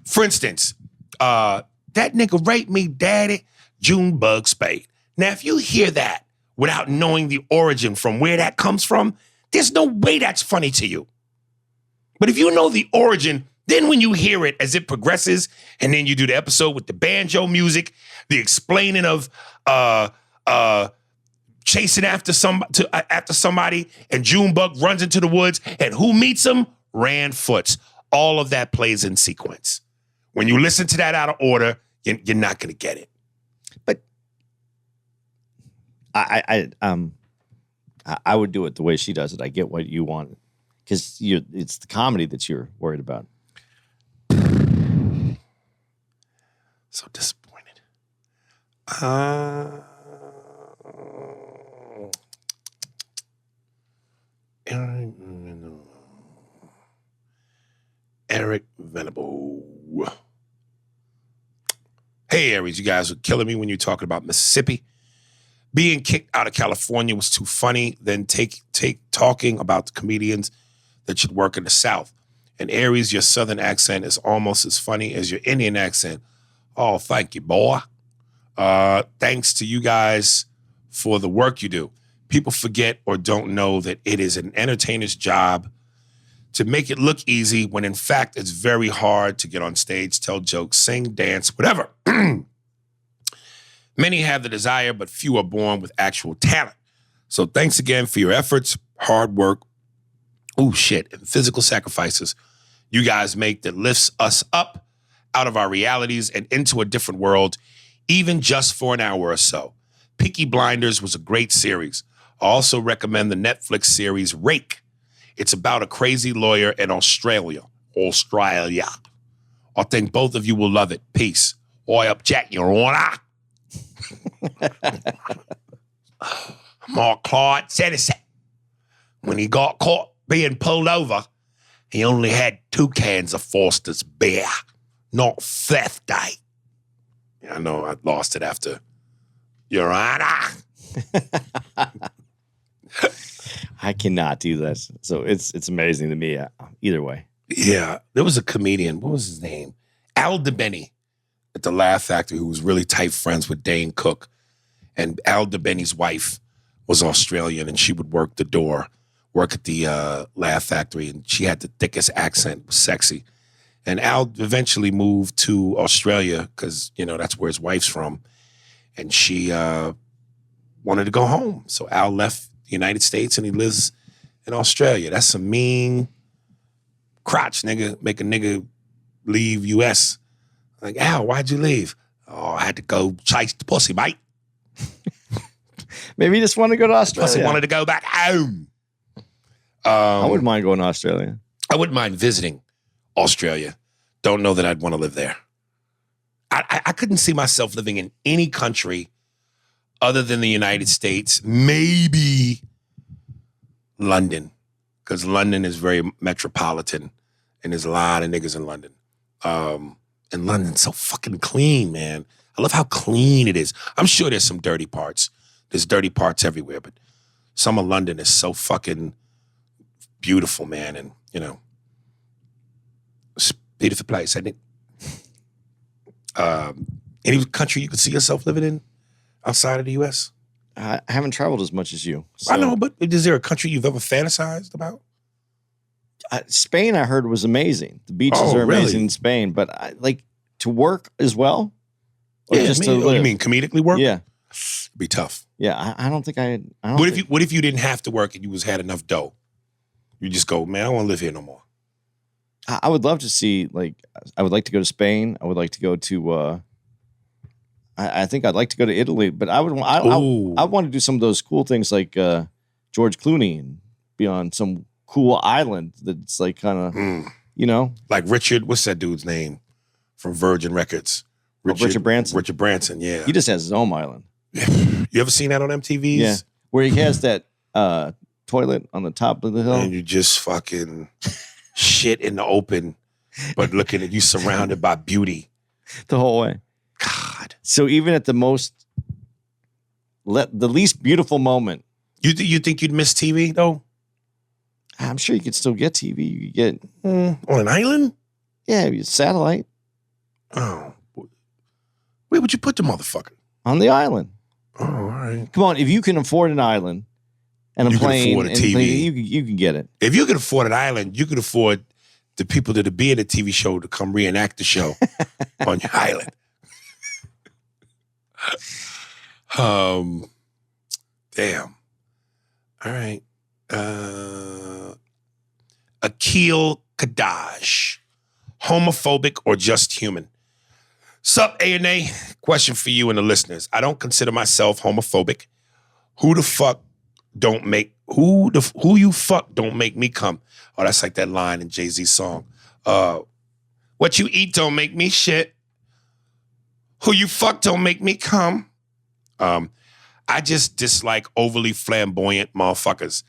For instance, that nigga raped me, daddy, Junebug Spade. Now, if you hear that without knowing the origin from where that comes from, there's no way that's funny to you. But if you know the origin, then when you hear it as it progresses, and then you do the episode with the banjo music, the explaining of chasing after somebody, and Junebug runs into the woods, and who meets him? Rand-Foots. All of that plays in sequence. When you listen to that out of order, you're not going to get it. But I would do it the way she does it. I get what you want because it's the comedy that you're worried about. So disappointed. Eric Venable. Hey, Aries, you guys were killing me when you were talking about Mississippi. Being kicked out of California was too funny. Then take talking about the comedians that should work in the South. And Aries, your Southern accent is almost as funny as your Indian accent. Oh, thank you, boy. Thanks to you guys for the work you do. People forget or don't know that it is an entertainer's job to make it look easy when in fact it's very hard to get on stage, tell jokes, sing, dance, whatever. Many have the desire, but few are born with actual talent. So thanks again for your efforts, hard work, and physical sacrifices you guys make that lifts us up out of our realities and into a different world, even just for an hour or so. Peaky Blinders was a great series. I also recommend the Netflix series Rake. It's about a crazy lawyer in Australia. I think both of you will love it. Peace. Oi up, Jack, Your Honor. Mark Clyde said it. When he got caught being pulled over, he only had 2 cans of Foster's beer, not theft day. Yeah, I know I lost it after Your Honor. I cannot do this. So it's amazing to me either way. Yeah. There was a comedian. What was his name? Al DeBenny at the Laugh Factory, who was really tight friends with Dane Cook. And Al DeBenny's wife was Australian, and she would work at the Laugh Factory, and she had the thickest accent, was sexy. And Al eventually moved to Australia because, that's where his wife's from. And she wanted to go home. So Al left the United States and he lives in Australia. That's some mean crotch, nigga. Make a nigga leave U.S. Like, Al, why'd you leave? Oh, I had to go chase the pussy, mate. Maybe he just wanted to go to Australia. Pussy wanted to go back home. I wouldn't mind going to Australia. I wouldn't mind visiting Australia. Don't know that I'd want to live there. I couldn't see myself living in any country other than the United States, maybe London, because London is very metropolitan, and there's a lot of niggas in London. And London's so fucking clean, man. I love how clean it is. I'm sure there's some dirty parts. There's dirty parts everywhere, but some of London is so fucking beautiful, man. And, it's a beautiful place, isn't it? Any country you could see yourself living in outside of the U.S.? I haven't traveled as much as you. So. I know, but is there a country you've ever fantasized about? Spain, I heard, was amazing. The beaches are amazing in Spain, but to work as well? Or just to live? You mean comedically work? Yeah. It'd be tough. Yeah, I don't think I don't What if you didn't have to work and you had enough dough? You just go, man, I don't want to live here no more. I would love to see, I would like to go to Spain. I would like to go to, I think I'd like to go to Italy, but I want to do some of those cool things like George Clooney and be on some cool island that's like kind of, Like Richard, what's that dude's name from Virgin Records? Richard Branson. Richard Branson, yeah. He just has his own island. You ever seen that on MTV? Yeah. where he has that toilet on the top of the hill. And you just fucking shit in the open, but looking at you surrounded by beauty the whole way. God. So even at the least beautiful moment. You think you'd miss TV though? I'm sure you could still get TV. You could get on an island? Yeah, satellite. Oh. Where would you put the motherfucker? On the island. Oh, all right. Come on, if you can afford an island and a plane, can afford a TV. You can get it. If you can afford an island, you can afford the people that be in the TV show to come reenact the show on your island. Damn. All right. Akil Kadash. Homophobic or just human? Sup, A&A? Question for you and the listeners. I don't consider myself homophobic. Who you fuck don't make me come? Oh, that's like that line in Jay-Z's song. What you eat don't make me shit. Who you fuck don't make me come. I just dislike overly flamboyant motherfuckers.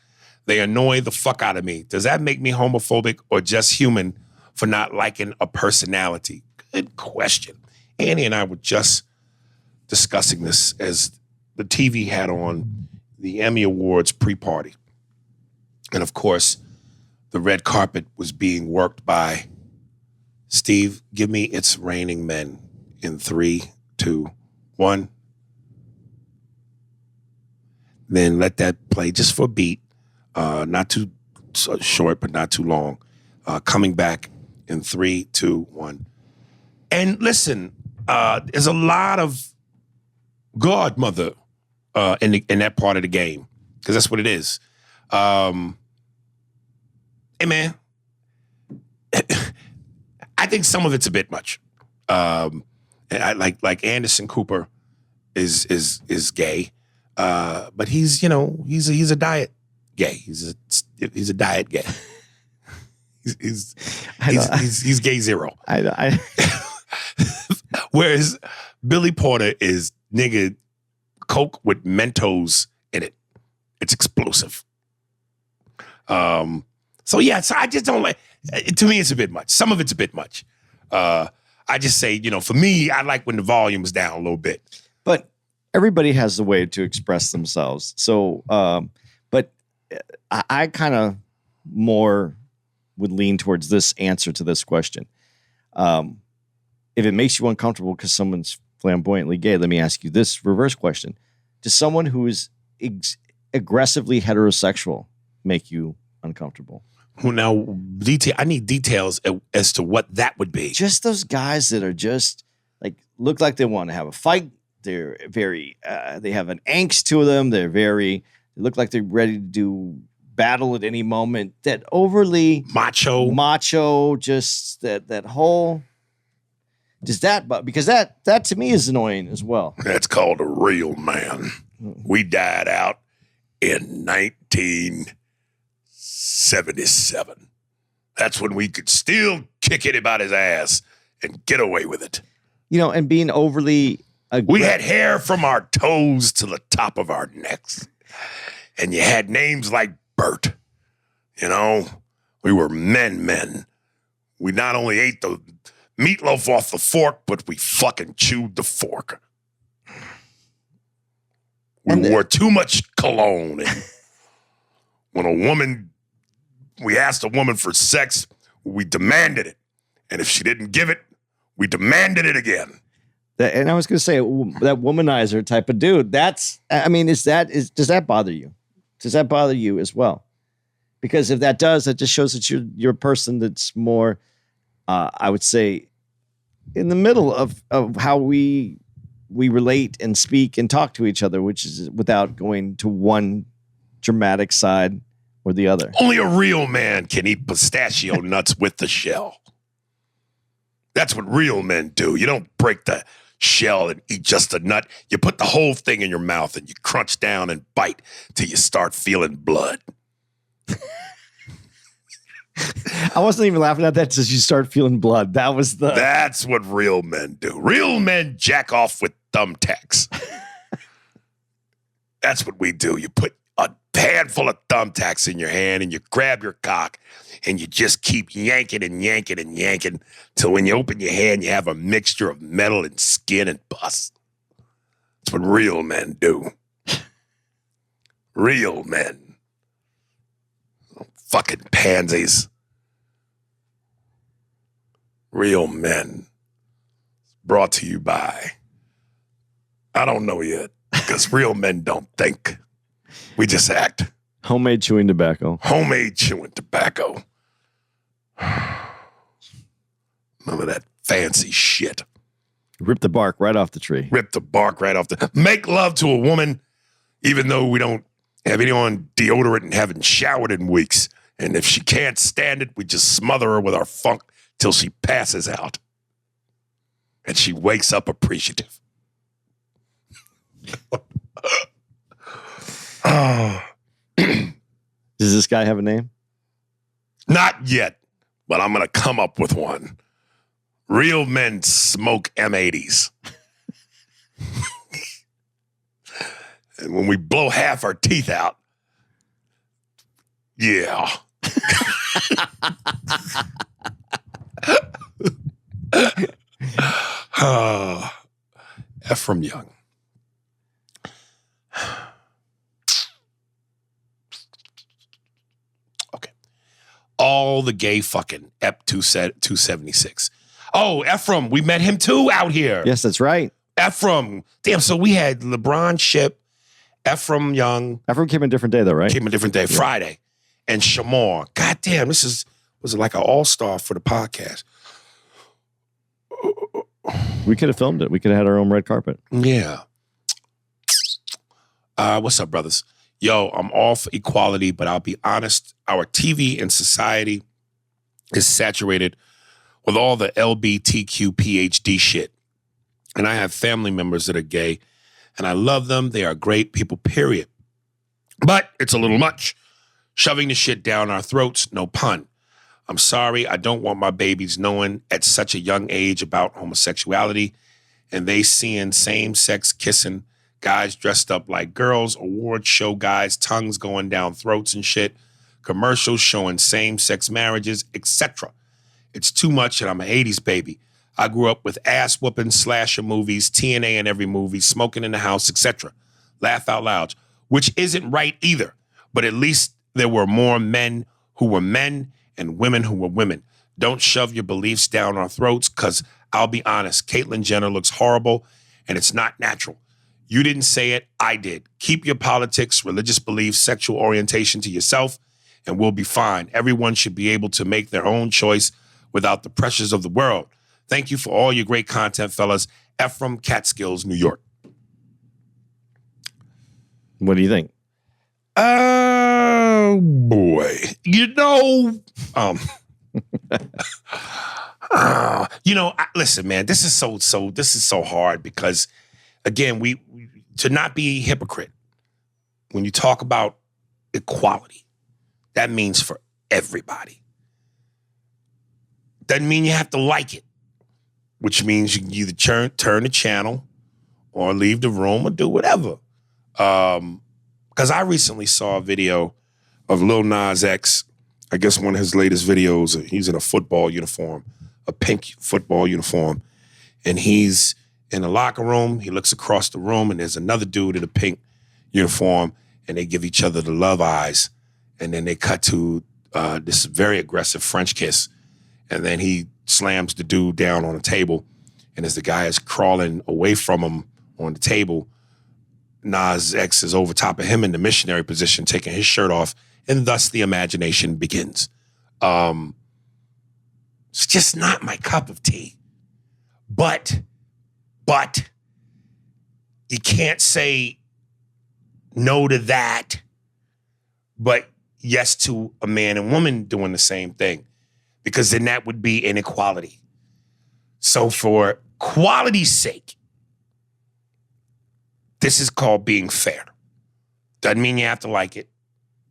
They annoy the fuck out of me. Does that make me homophobic or just human for not liking a personality? Good question. Annie and I were just discussing this as the TV had on the Emmy Awards pre-party. And of course, the red carpet was being worked by Steve. Give me It's Raining Men in 3, 2, 1. Then let that play just for a beat. Not too short, but not too long. Coming back in 3, 2, 1. And listen, there's a lot of godmother in that part of the game, because that's what it is. Hey, man, I think some of it's a bit much. And I like Anderson Cooper is gay, but he's a diet gay. He's a diet gay. He's gay zero. I Whereas Billy Porter is nigga Coke with Mentos in it. It's explosive. So I just don't like. To me, it's a bit much. Some of it's a bit much. I just say, for me, I like when the volume is down a little bit. But everybody has a way to express themselves. So, but I kind of more would lean towards this answer to this question. If it makes you uncomfortable because someone's flamboyantly gay, let me ask you this reverse question. Does someone who is aggressively heterosexual make you uncomfortable? Well, now, I need details as to what that would be. Just those guys that are just look like they want to have a fight. They're very, they have an angst to them. They look like they're ready to do battle at any moment. That overly macho, just that whole. Does that, because that to me is annoying as well. That's called a real man. We died out in 1977. That's when we could still kick anybody's ass and get away with it. And being overly we had hair from our toes to the top of our necks. And you had names like Bert. We were men. We not only ate the meatloaf off the fork, but we fucking chewed the fork. We wore too much cologne. And when we asked a woman for sex, we demanded it. And if she didn't give it, we demanded it again. And I was going to say, that womanizer type of dude, does that bother you? Does that bother you as well? Because if that does, that just shows that you're a person that's more, I would say, in the middle of how we relate and speak and talk to each other, which is without going to one dramatic side or the other. Only a real man can eat pistachio nuts with the shell. That's what real men do. You don't break the shell and eat just the nut. You put the whole thing in your mouth and you crunch down and bite till you start feeling blood. I wasn't even laughing at that till you start feeling blood. That's what real men do. Real men jack off with thumbtacks. That's what we do. You put a handful of thumbtacks in your hand and you grab your cock and you just keep yanking and yanking and yanking till when you open your hand, you have a mixture of metal and skin and pus. That's what real men do. Real men. Fucking pansies. Real men. Brought to you by, I don't know yet, because real men don't think. We just act. Homemade chewing tobacco. Homemade chewing tobacco. None of that fancy shit. Rip the bark right off the tree. Rip the bark right off the... Make love to a woman, even though we don't have any on deodorant and haven't showered in weeks. And if she can't stand it, we just smother her with our funk till she passes out. And she wakes up appreciative. Does this guy have a name? Not yet, but I'm going to come up with one. Real men smoke M80s. And when we blow half our teeth out, yeah. Ephraim Young. Okay. All the gay fucking Ep 276. Oh, Ephraim, we met him too out here. Yes, that's right. Ephraim. Damn, so we had LeBron Ship, Ephraim Young. Ephraim came a different day, though, right? Came a different day, yeah. Friday. And Shamar. God damn, was it like an all-star for the podcast. We could have filmed it. We could have had our own red carpet. Yeah. What's up, brothers? Yo, I'm all for equality, but I'll be honest, our TV and society is saturated with all the LBTQ PhD shit. And I have family members that are gay, and I love them. They are great people, period. But it's a little much. Shoving the shit down our throats, no pun. I'm sorry, I don't want my babies knowing at such a young age about homosexuality and they seeing same-sex kissing, guys dressed up like girls, award show guys, tongues going down throats and shit, commercials showing same-sex marriages, etc. It's too much and I'm an 80s baby. I grew up with ass-whooping slasher movies, TNA in every movie, smoking in the house, etc. Laugh out loud, which isn't right either, but at least there were more men who were men and women who were women. Don't shove your beliefs down our throats, because I'll be honest, Caitlyn Jenner looks horrible and it's not natural. You didn't say it, I did. Keep your politics, religious beliefs, sexual orientation to yourself and we'll be fine. Everyone should be able to make their own choice without the pressures of the world. Thank you for all your great content, fellas. Ephraim, Catskills, New York. What do you think? Oh, boy. Listen, man, this is so hard because, again, we to not be a hypocrite. When you talk about equality, that means for everybody. Doesn't mean you have to like it, which means you can either turn the channel or leave the room or do whatever. Because I recently saw a video of Lil Nas X. I guess one of his latest videos, he's in a football uniform, a pink football uniform. And he's in the locker room. He looks across the room and there's another dude in a pink uniform and they give each other the love eyes. And then they cut to this very aggressive French kiss. And then he slams the dude down on a table. And as the guy is crawling away from him on the table, Nas X is over top of him in the missionary position, taking his shirt off, and thus the imagination begins. It's just not my cup of tea. But you can't say no to that, but yes to a man and woman doing the same thing, because then that would be inequality. So for quality's sake, this is called being fair. Doesn't mean you have to like it.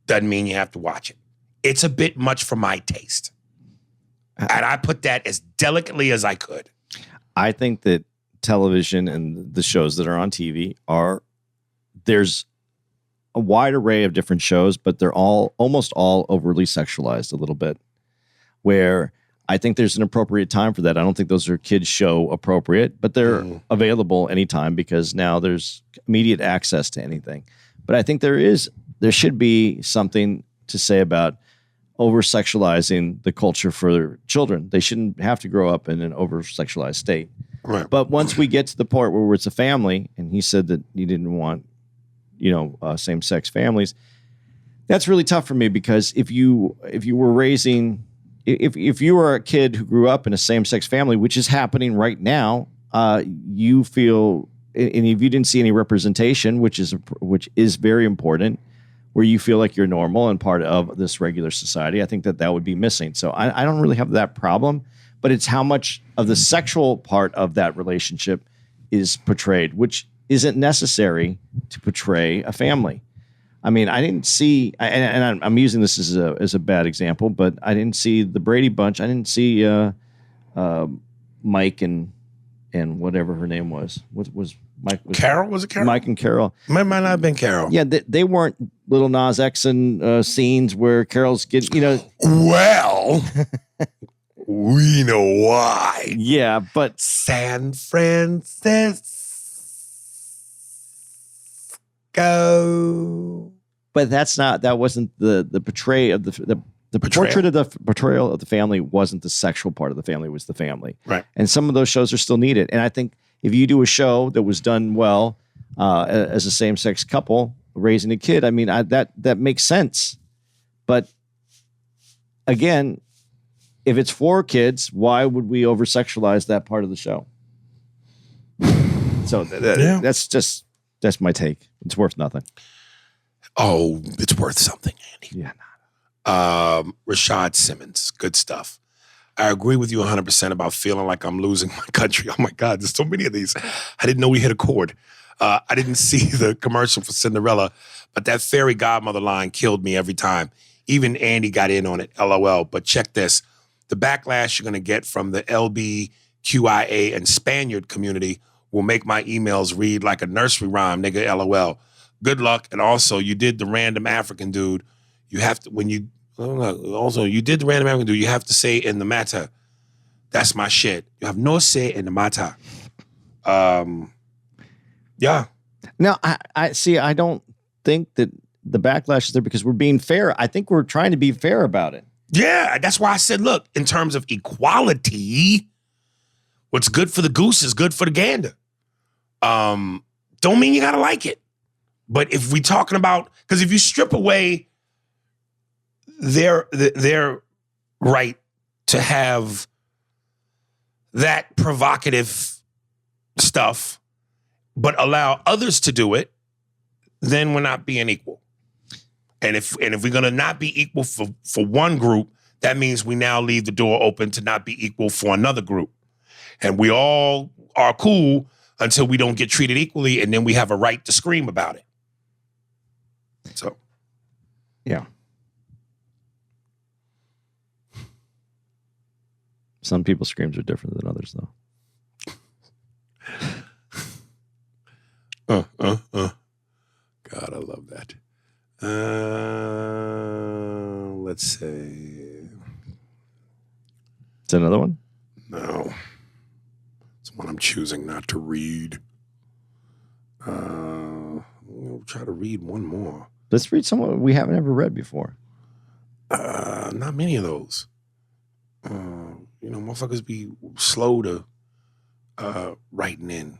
Doesn't mean you have to watch it. It's a bit much for my taste. And I put that as delicately as I could. I think that television and the shows that are on TV there's a wide array of different shows, but they're almost all overly sexualized a little bit, where I think there's an appropriate time for that. I don't think those are kids show appropriate, but they're available anytime because now there's immediate access to anything. But I think there should be something to say about over-sexualizing the culture for children. They shouldn't have to grow up in an over-sexualized state. Right. But once we get to the part where it's a family, and he said that he didn't want, same-sex families, that's really tough for me because if you were a kid who grew up in a same-sex family, which is happening right now, you feel, and if you didn't see any representation, which is very important, where you feel like you're normal and part of this regular society, I think that would be missing. So I don't really have that problem, but it's how much of the sexual part of that relationship is portrayed, which isn't necessary to portray a family. I mean, I didn't see, and I'm using this as a bad example, but I didn't see the Brady Bunch. I didn't see Mike and whatever her name was. What was Mike? Carol? Was it Carol? Mike and Carol. Might not have been Carol. Yeah, they weren't Little Nas X and scenes where Carol's getting, Well, we know why. Yeah, but San Francisco. But that wasn't the portrayal of the portrait of the portrayal of the family wasn't the sexual part of the family, it was the family. Right. And some of those shows are still needed. And I think if you do a show that was done well as a same-sex couple raising a kid, I mean, that makes sense. But again, if it's for kids, why would we over-sexualize that part of the show? So that's my take. It's worth nothing. Oh, it's worth something, Andy. Yeah. Rashad Simmons, good stuff. I agree with you 100% about feeling like I'm losing my country. Oh my God, there's so many of these. I didn't know we hit a chord. I didn't see the commercial for Cinderella, but that fairy godmother line killed me every time. Even Andy got in on it, LOL. But check this. The backlash you're going to get from the LBQIA and Spaniard community will make my emails read like a nursery rhyme, nigga, LOL. Good luck. And also, you did the random African dude. You have to, you did the random African dude, you have to say in the matter. That's my shit. You have no say in the matter. Yeah. Now, I don't think that the backlash is there because we're being fair. I think we're trying to be fair about it. Yeah, that's why I said, look, in terms of equality, what's good for the goose is good for the gander. Don't mean you gotta like it. But if we're talking about, because if you strip away their right to have that provocative stuff, but allow others to do it, then we're not being equal. And if we're gonna not be equal for one group, that means we now leave the door open to not be equal for another group. And we all are cool until we don't get treated equally, and then we have a right to scream about it. So, yeah. Some people's screams are different than others, though. God, I love that. Let's say. Is that another one? No. It's one I'm choosing not to read. We'll try to read one more. Let's read someone we haven't ever read before. Not many of those. Motherfuckers be slow to writing in.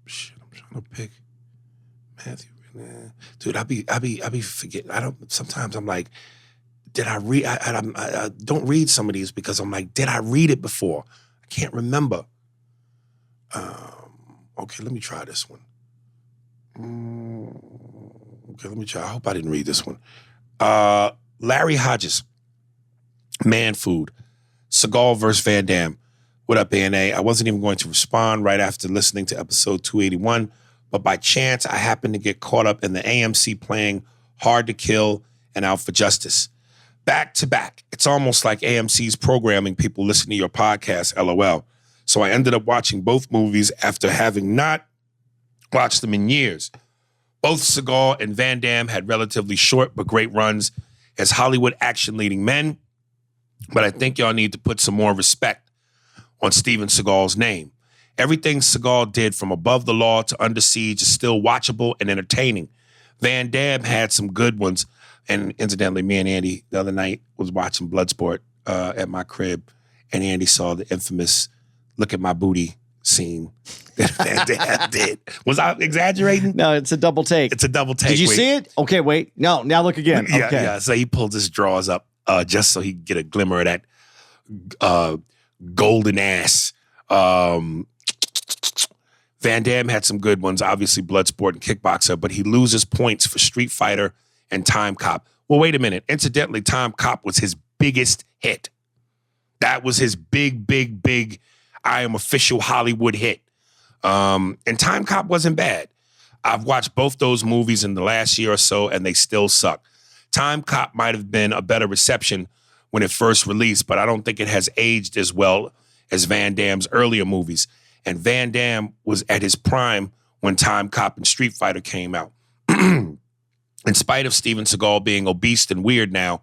Shit, I'm trying to pick Matthew. Dude, I be forgetting. Sometimes I'm like, did I read? I don't read some of these because I'm like, did I read it before? I can't remember. Okay, let me try this one. Okay, let me try. I hope I didn't read this one. Larry Hodges, Man Food, Seagal versus Van Damme. What up, ANA? I wasn't even going to respond right after listening to episode 281, but by chance, I happened to get caught up in the AMC playing Hard to Kill and Out for Justice. Back to back. It's almost like AMC's programming people listen to your podcast, LOL. So I ended up watching both movies after having not watched them in years. Both Seagal and Van Damme had relatively short but great runs as Hollywood action-leading men, but I think y'all need to put some more respect on Steven Seagal's name. Everything Seagal did from Above the Law to Under Siege is still watchable and entertaining. Van Damme had some good ones, and incidentally, me and Andy the other night was watching Bloodsport at my crib, and Andy saw the infamous "look at my booty" scene that Van Damme did. Was I exaggerating? No, it's a double take. It's a double take. Did you Wait. see it? Okay, wait. No, now look again. Yeah, Okay. yeah. So he pulled his drawers up just so he could get a glimmer of that golden ass. Van Damme had some good ones, obviously Bloodsport and Kickboxer, but he loses points for Street Fighter and Time Cop. Well, wait a minute. Incidentally, Time Cop was his biggest hit. That was his big, I am official Hollywood hit. And Time Cop wasn't bad. I've watched both those movies in the last year or so, and they still suck. Time Cop might have been a better reception when it first released, but I don't think it has aged as well as Van Damme's earlier movies. And Van Damme was at his prime when Time Cop and Street Fighter came out. In spite of Steven Seagal being obese and weird now,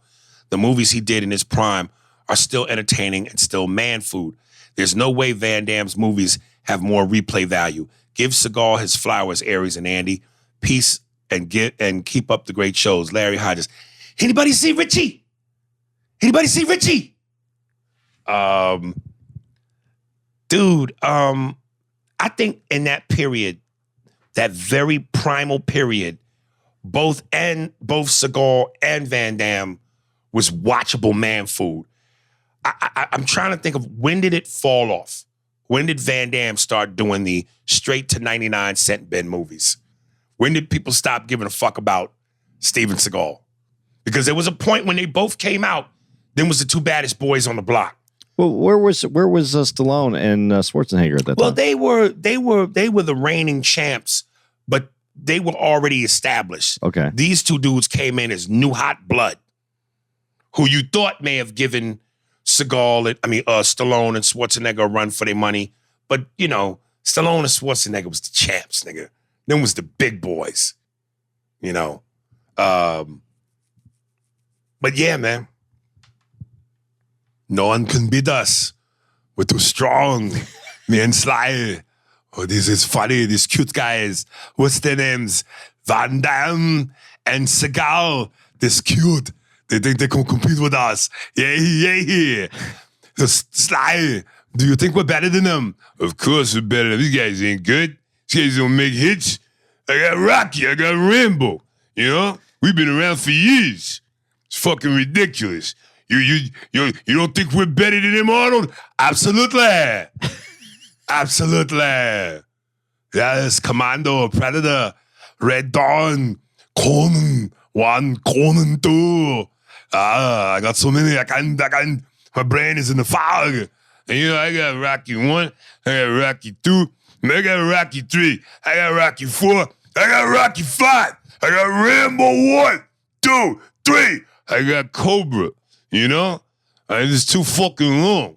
the movies he did in his prime are still entertaining and still man food. There's no way Van Damme's movies have more replay value. Give Seagal his flowers, Aries and Andy. Peace and keep up the great shows. Larry Hodges. Anybody see Richie? Anybody see Richie? Dude, I think in that period, that very primal period, both Seagal and Van Damme was watchable man food. I'm trying to think of when did it fall off? When did Van Damme start doing the straight to 99-cent bin movies? When did people stop giving a fuck about Steven Seagal? Because there was a point when they both came out, then was the two baddest boys on the block. Well, where was Stallone and Schwarzenegger at that time? Well, they were the reigning champs, but they were already established. Okay. These two dudes came in as new hot blood, who you thought may have given Stallone and Schwarzenegger a run for their money. But, you know, Stallone and Schwarzenegger was the champs, nigga. Them was the big boys, you know. But yeah, man. No one can beat us. We're too strong. Me and Sly. Oh, this is funny. These cute guys. What's their names? Van Damme and Seagal. This cute. They think they can compete with us. Yeah. Sly, do you think we're better than them? Of course we're better than them. These guys ain't good. These guys don't make hits. I got Rocky. I got Rambo. You know? We've been around for years. It's fucking ridiculous. You don't think we're better than them, Arnold? Absolutely. Absolutely. Yes, Commando, Predator, Red Dawn, Conan 1, Conan 2. I got so many, I can, my brain is in the fog. And you know, I got Rocky 1, I got Rocky 2, I got Rocky 3, I got Rocky 4, I got Rocky 5, I got Rambo 1, 2, 3, I got Cobra. You know? It's too fucking long.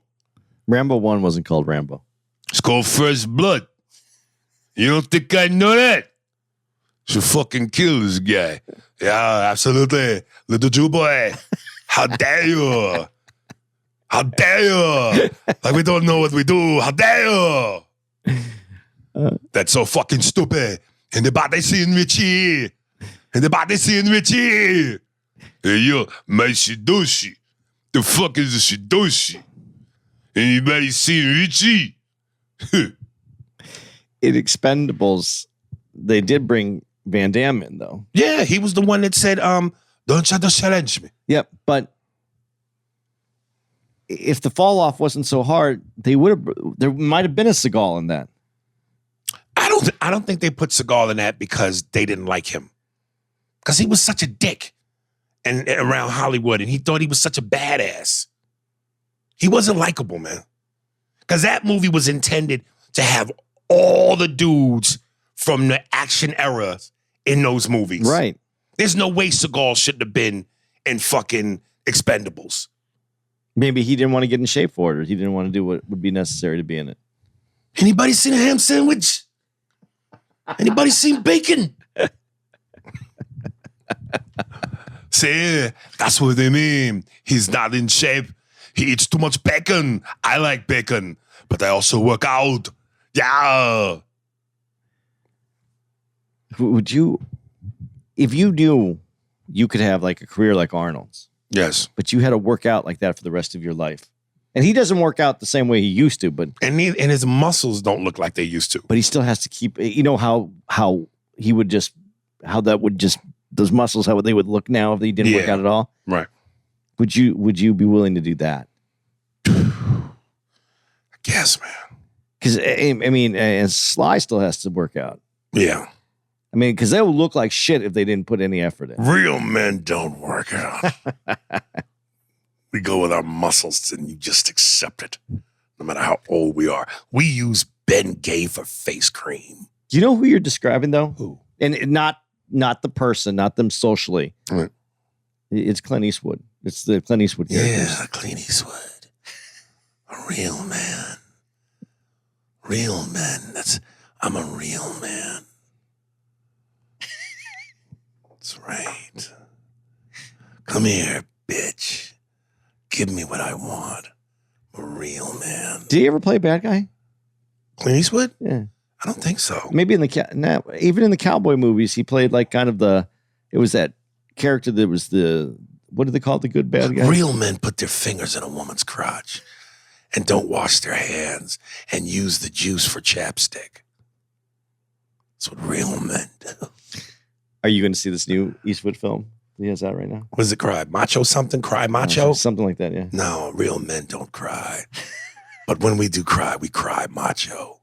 Rambo 1 wasn't called Rambo. It's called First Blood. You don't think I know that? Should fucking kill this guy. Yeah, absolutely. Little Jew boy. How dare you? How dare you? Like we don't know what we do. How dare you? That's so fucking stupid. In the body seeing Richie. In the body seeing Richie. Hey, yo, my Shidoshi. The fuck is a Shidoshi? Anybody seen Richie? In Expendables, they did bring Van Damme in, though. Yeah, he was the one that said, don't try to challenge me. Yep, but if the fall off wasn't so hard, there might have been a Seagal in that. I don't think they put Seagal in that because they didn't like him. Because he was such a dick and around Hollywood, and he thought he was such a badass. He wasn't likable, man. Because that movie was intended to have all the dudes from the action era in those movies. Right. There's no way Seagal shouldn't have been in fucking Expendables. Maybe he didn't want to get in shape for it, or he didn't want to do what would be necessary to be in it. Anybody seen a ham sandwich? Anybody seen bacon? Say, that's what they mean. He's not in shape. He eats too much bacon. I like bacon, but I also work out. Yeah. Would you, if you knew you could have like a career like Arnold's, Yes. but you had to work out like that for the rest of your life, and he doesn't work out the same way he used to, but And his muscles don't look like they used to. but he still has to keep. You know how he would just those muscles how they would look now if he didn't work Yeah. out at all. Right. Would you be willing to do that? I guess, man. Because I mean, and Sly still has to work out. Yeah. I mean, because they will look like shit if they didn't put any effort in. Real men don't work out. We go with our muscles and you just accept it, no matter how old we are. We use Ben Gay for face cream. Do you know who you're describing though? Who? And not the person, not them socially. Right. It's Clint Eastwood. It's the Clint Eastwood characters. Yeah, Clint Eastwood. A real man. Real men. I'm a real man. That's right. Come here, bitch. Give me what I want. I'm a real man. Did he ever play a bad guy? Clint Eastwood? Yeah. I don't think so. Maybe in even in the cowboy movies, he played like kind of it was that character that was what do they call it? The good bad guy? Real men put their fingers in a woman's crotch and don't wash their hands and use the juice for chapstick. That's what real men do. Are you going to see this new Eastwood film? He has that right now. What does it cry? Macho something? Cry macho? Something like that, yeah. No, real men don't cry. But when we do cry, we cry macho.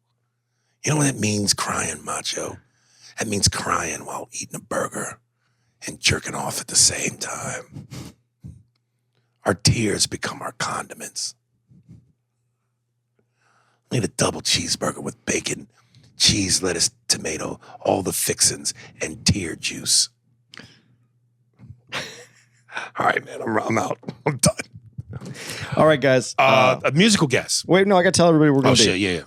You know what it means, crying macho? That means crying while eating a burger and jerking off at the same time. Our tears become our condiments. I need a double cheeseburger with bacon, cheese, lettuce, tomato, all the fixins, and tear juice. All right, man, I'm out. I'm done. All right, guys. A musical guest. Wait, no, I got to tell everybody we're going to be. Shit, yeah.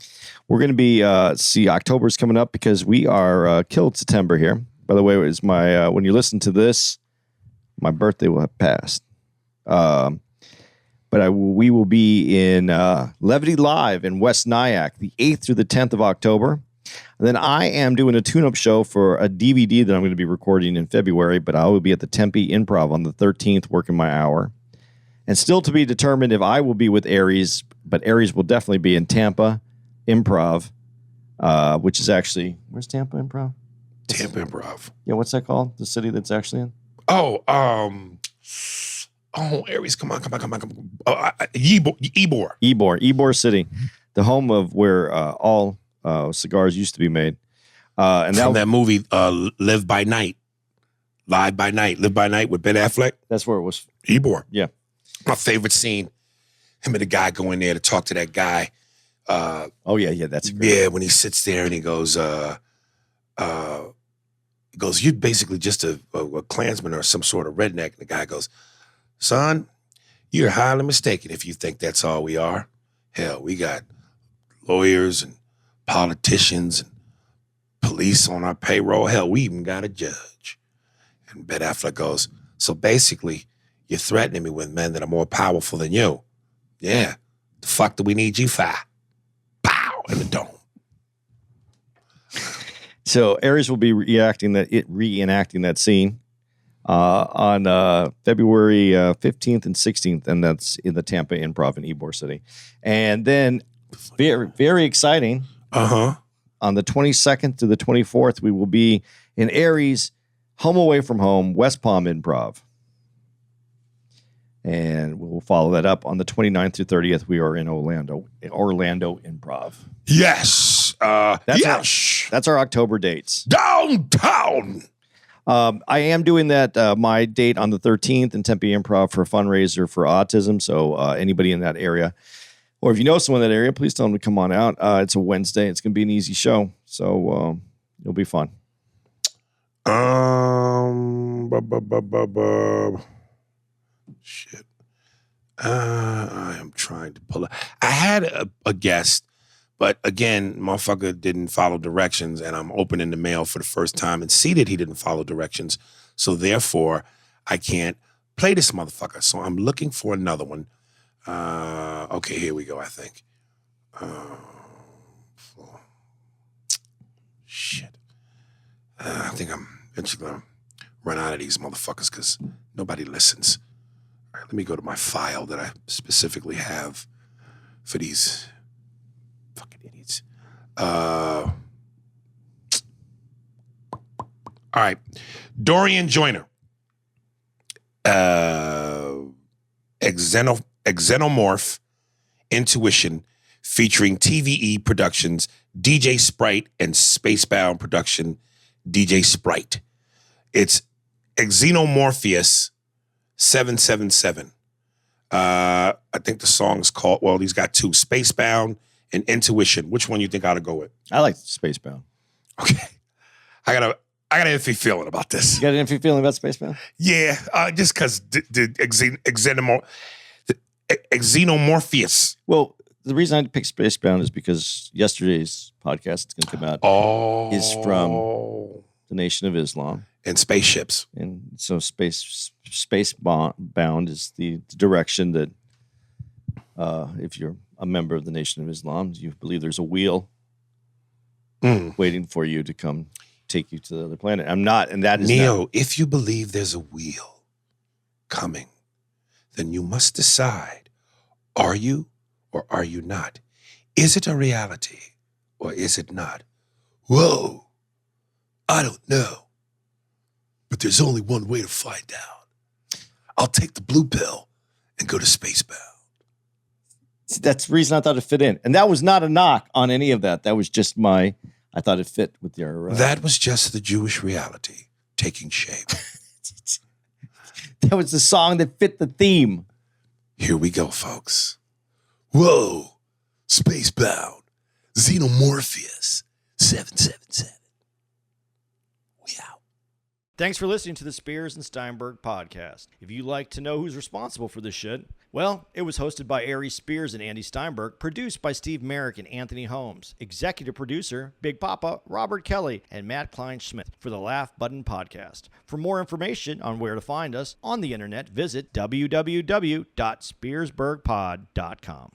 We're going to be, October's coming up because we are killed September here. By the way, it was my, when you listen to this, my birthday will have passed. But we will be in Levity Live in West Nyack, the 8th through the 10th of October. And then I am doing a tune-up show for a DVD that I'm going to be recording in February, but I will be at the Tempe Improv on the 13th working my hour. And still to be determined if I will be with Aries, but Aries will definitely be in Tampa Improv, which is actually, where's Tampa Improv? Tampa Improv. Yeah, what's that called? The city that's actually in? Aries, come on. Ybor. Ybor City, the home of where all cigars used to be made. And From that movie, Live by Night with Ben Affleck. That's where it was. Ybor. Yeah. My favorite scene, him and the guy go in there to talk to that guy. That's great. Yeah, when he sits there and he goes, you're basically just a Klansman or some sort of redneck. And the guy goes, son, you're highly mistaken if you think that's all we are. Hell, we got lawyers and politicians and police on our payroll. Hell, we even got a judge. And Ben Affleck goes, so basically, you're threatening me with men that are more powerful than you. Yeah. The fuck do we need you for? Pow! In the dome. So Aries will be reenacting that scene on February 15th and 16th, and that's in the Tampa Improv in Ybor City. And then very, very exciting. On the 22nd to the 24th, we will be in Aries, home away from home, West Palm Improv. And we'll follow that up on the 29th through 30th. We are in Orlando Improv. Yes. That's our October dates. Downtown. I am doing that, my date on the 13th in Tempe Improv for a fundraiser for autism. So anybody in that area, or if you know someone in that area, please tell them to come on out. It's a Wednesday. It's going to be an easy show. So it'll be fun. Shit. I am trying to pull up. I had a guest, But again, motherfucker didn't follow directions, and I'm opening the mail for the first time and see that he didn't follow directions. So therefore, I can't play this motherfucker. So I'm looking for another one. Okay, here we go, I think. Shit. I think I'm eventually going to run out of these motherfuckers because nobody listens. All right, let me go to my file that I specifically have for these fucking idiots. All right. Dorian Joyner. Xenomorph Intuition featuring TVE Productions, DJ Sprite, and Spacebound Production, DJ Sprite. It's Xenomorpheus 777. I think the song's called, well, he's got two, Spacebound and Intuition. Which one you think I ought to go with? I like Spacebound. Okay. I got an iffy feeling about this. You got an iffy feeling about Spacebound? Yeah, just because the Xenomorpheus. Well, the reason I had to pick Spacebound is because yesterday's podcast is going to come out is from the Nation of Islam. And spaceships. And so Spacebound is the direction that if you're a member of the Nation of Islam, you believe there's a wheel waiting for you to come take you to the other planet. I'm not, and that is Neo, if you believe there's a wheel coming, then you must decide, are you or are you not? Is it a reality or is it not? Whoa, I don't know. But there's only one way to find out. I'll take the blue pill and go to Spacebound. That's the reason I thought it fit in. And that was not a knock on any of that. That was just I thought it fit with your... That was just the Jewish reality taking shape. That was the song that fit the theme. Here we go, folks. Whoa, Spacebound, Xenomorpheus, 777. We out. Thanks for listening to the Spears and Steinberg podcast. If you'd like to know who's responsible for this shit, well, it was hosted by Ari Spears and Andy Steinberg, produced by Steve Merrick and Anthony Holmes, executive producer, Big Papa, Robert Kelly, and Matt Klein-Schmidt for the Laugh Button podcast. For more information on where to find us on the internet, visit www.spearsburgpod.com.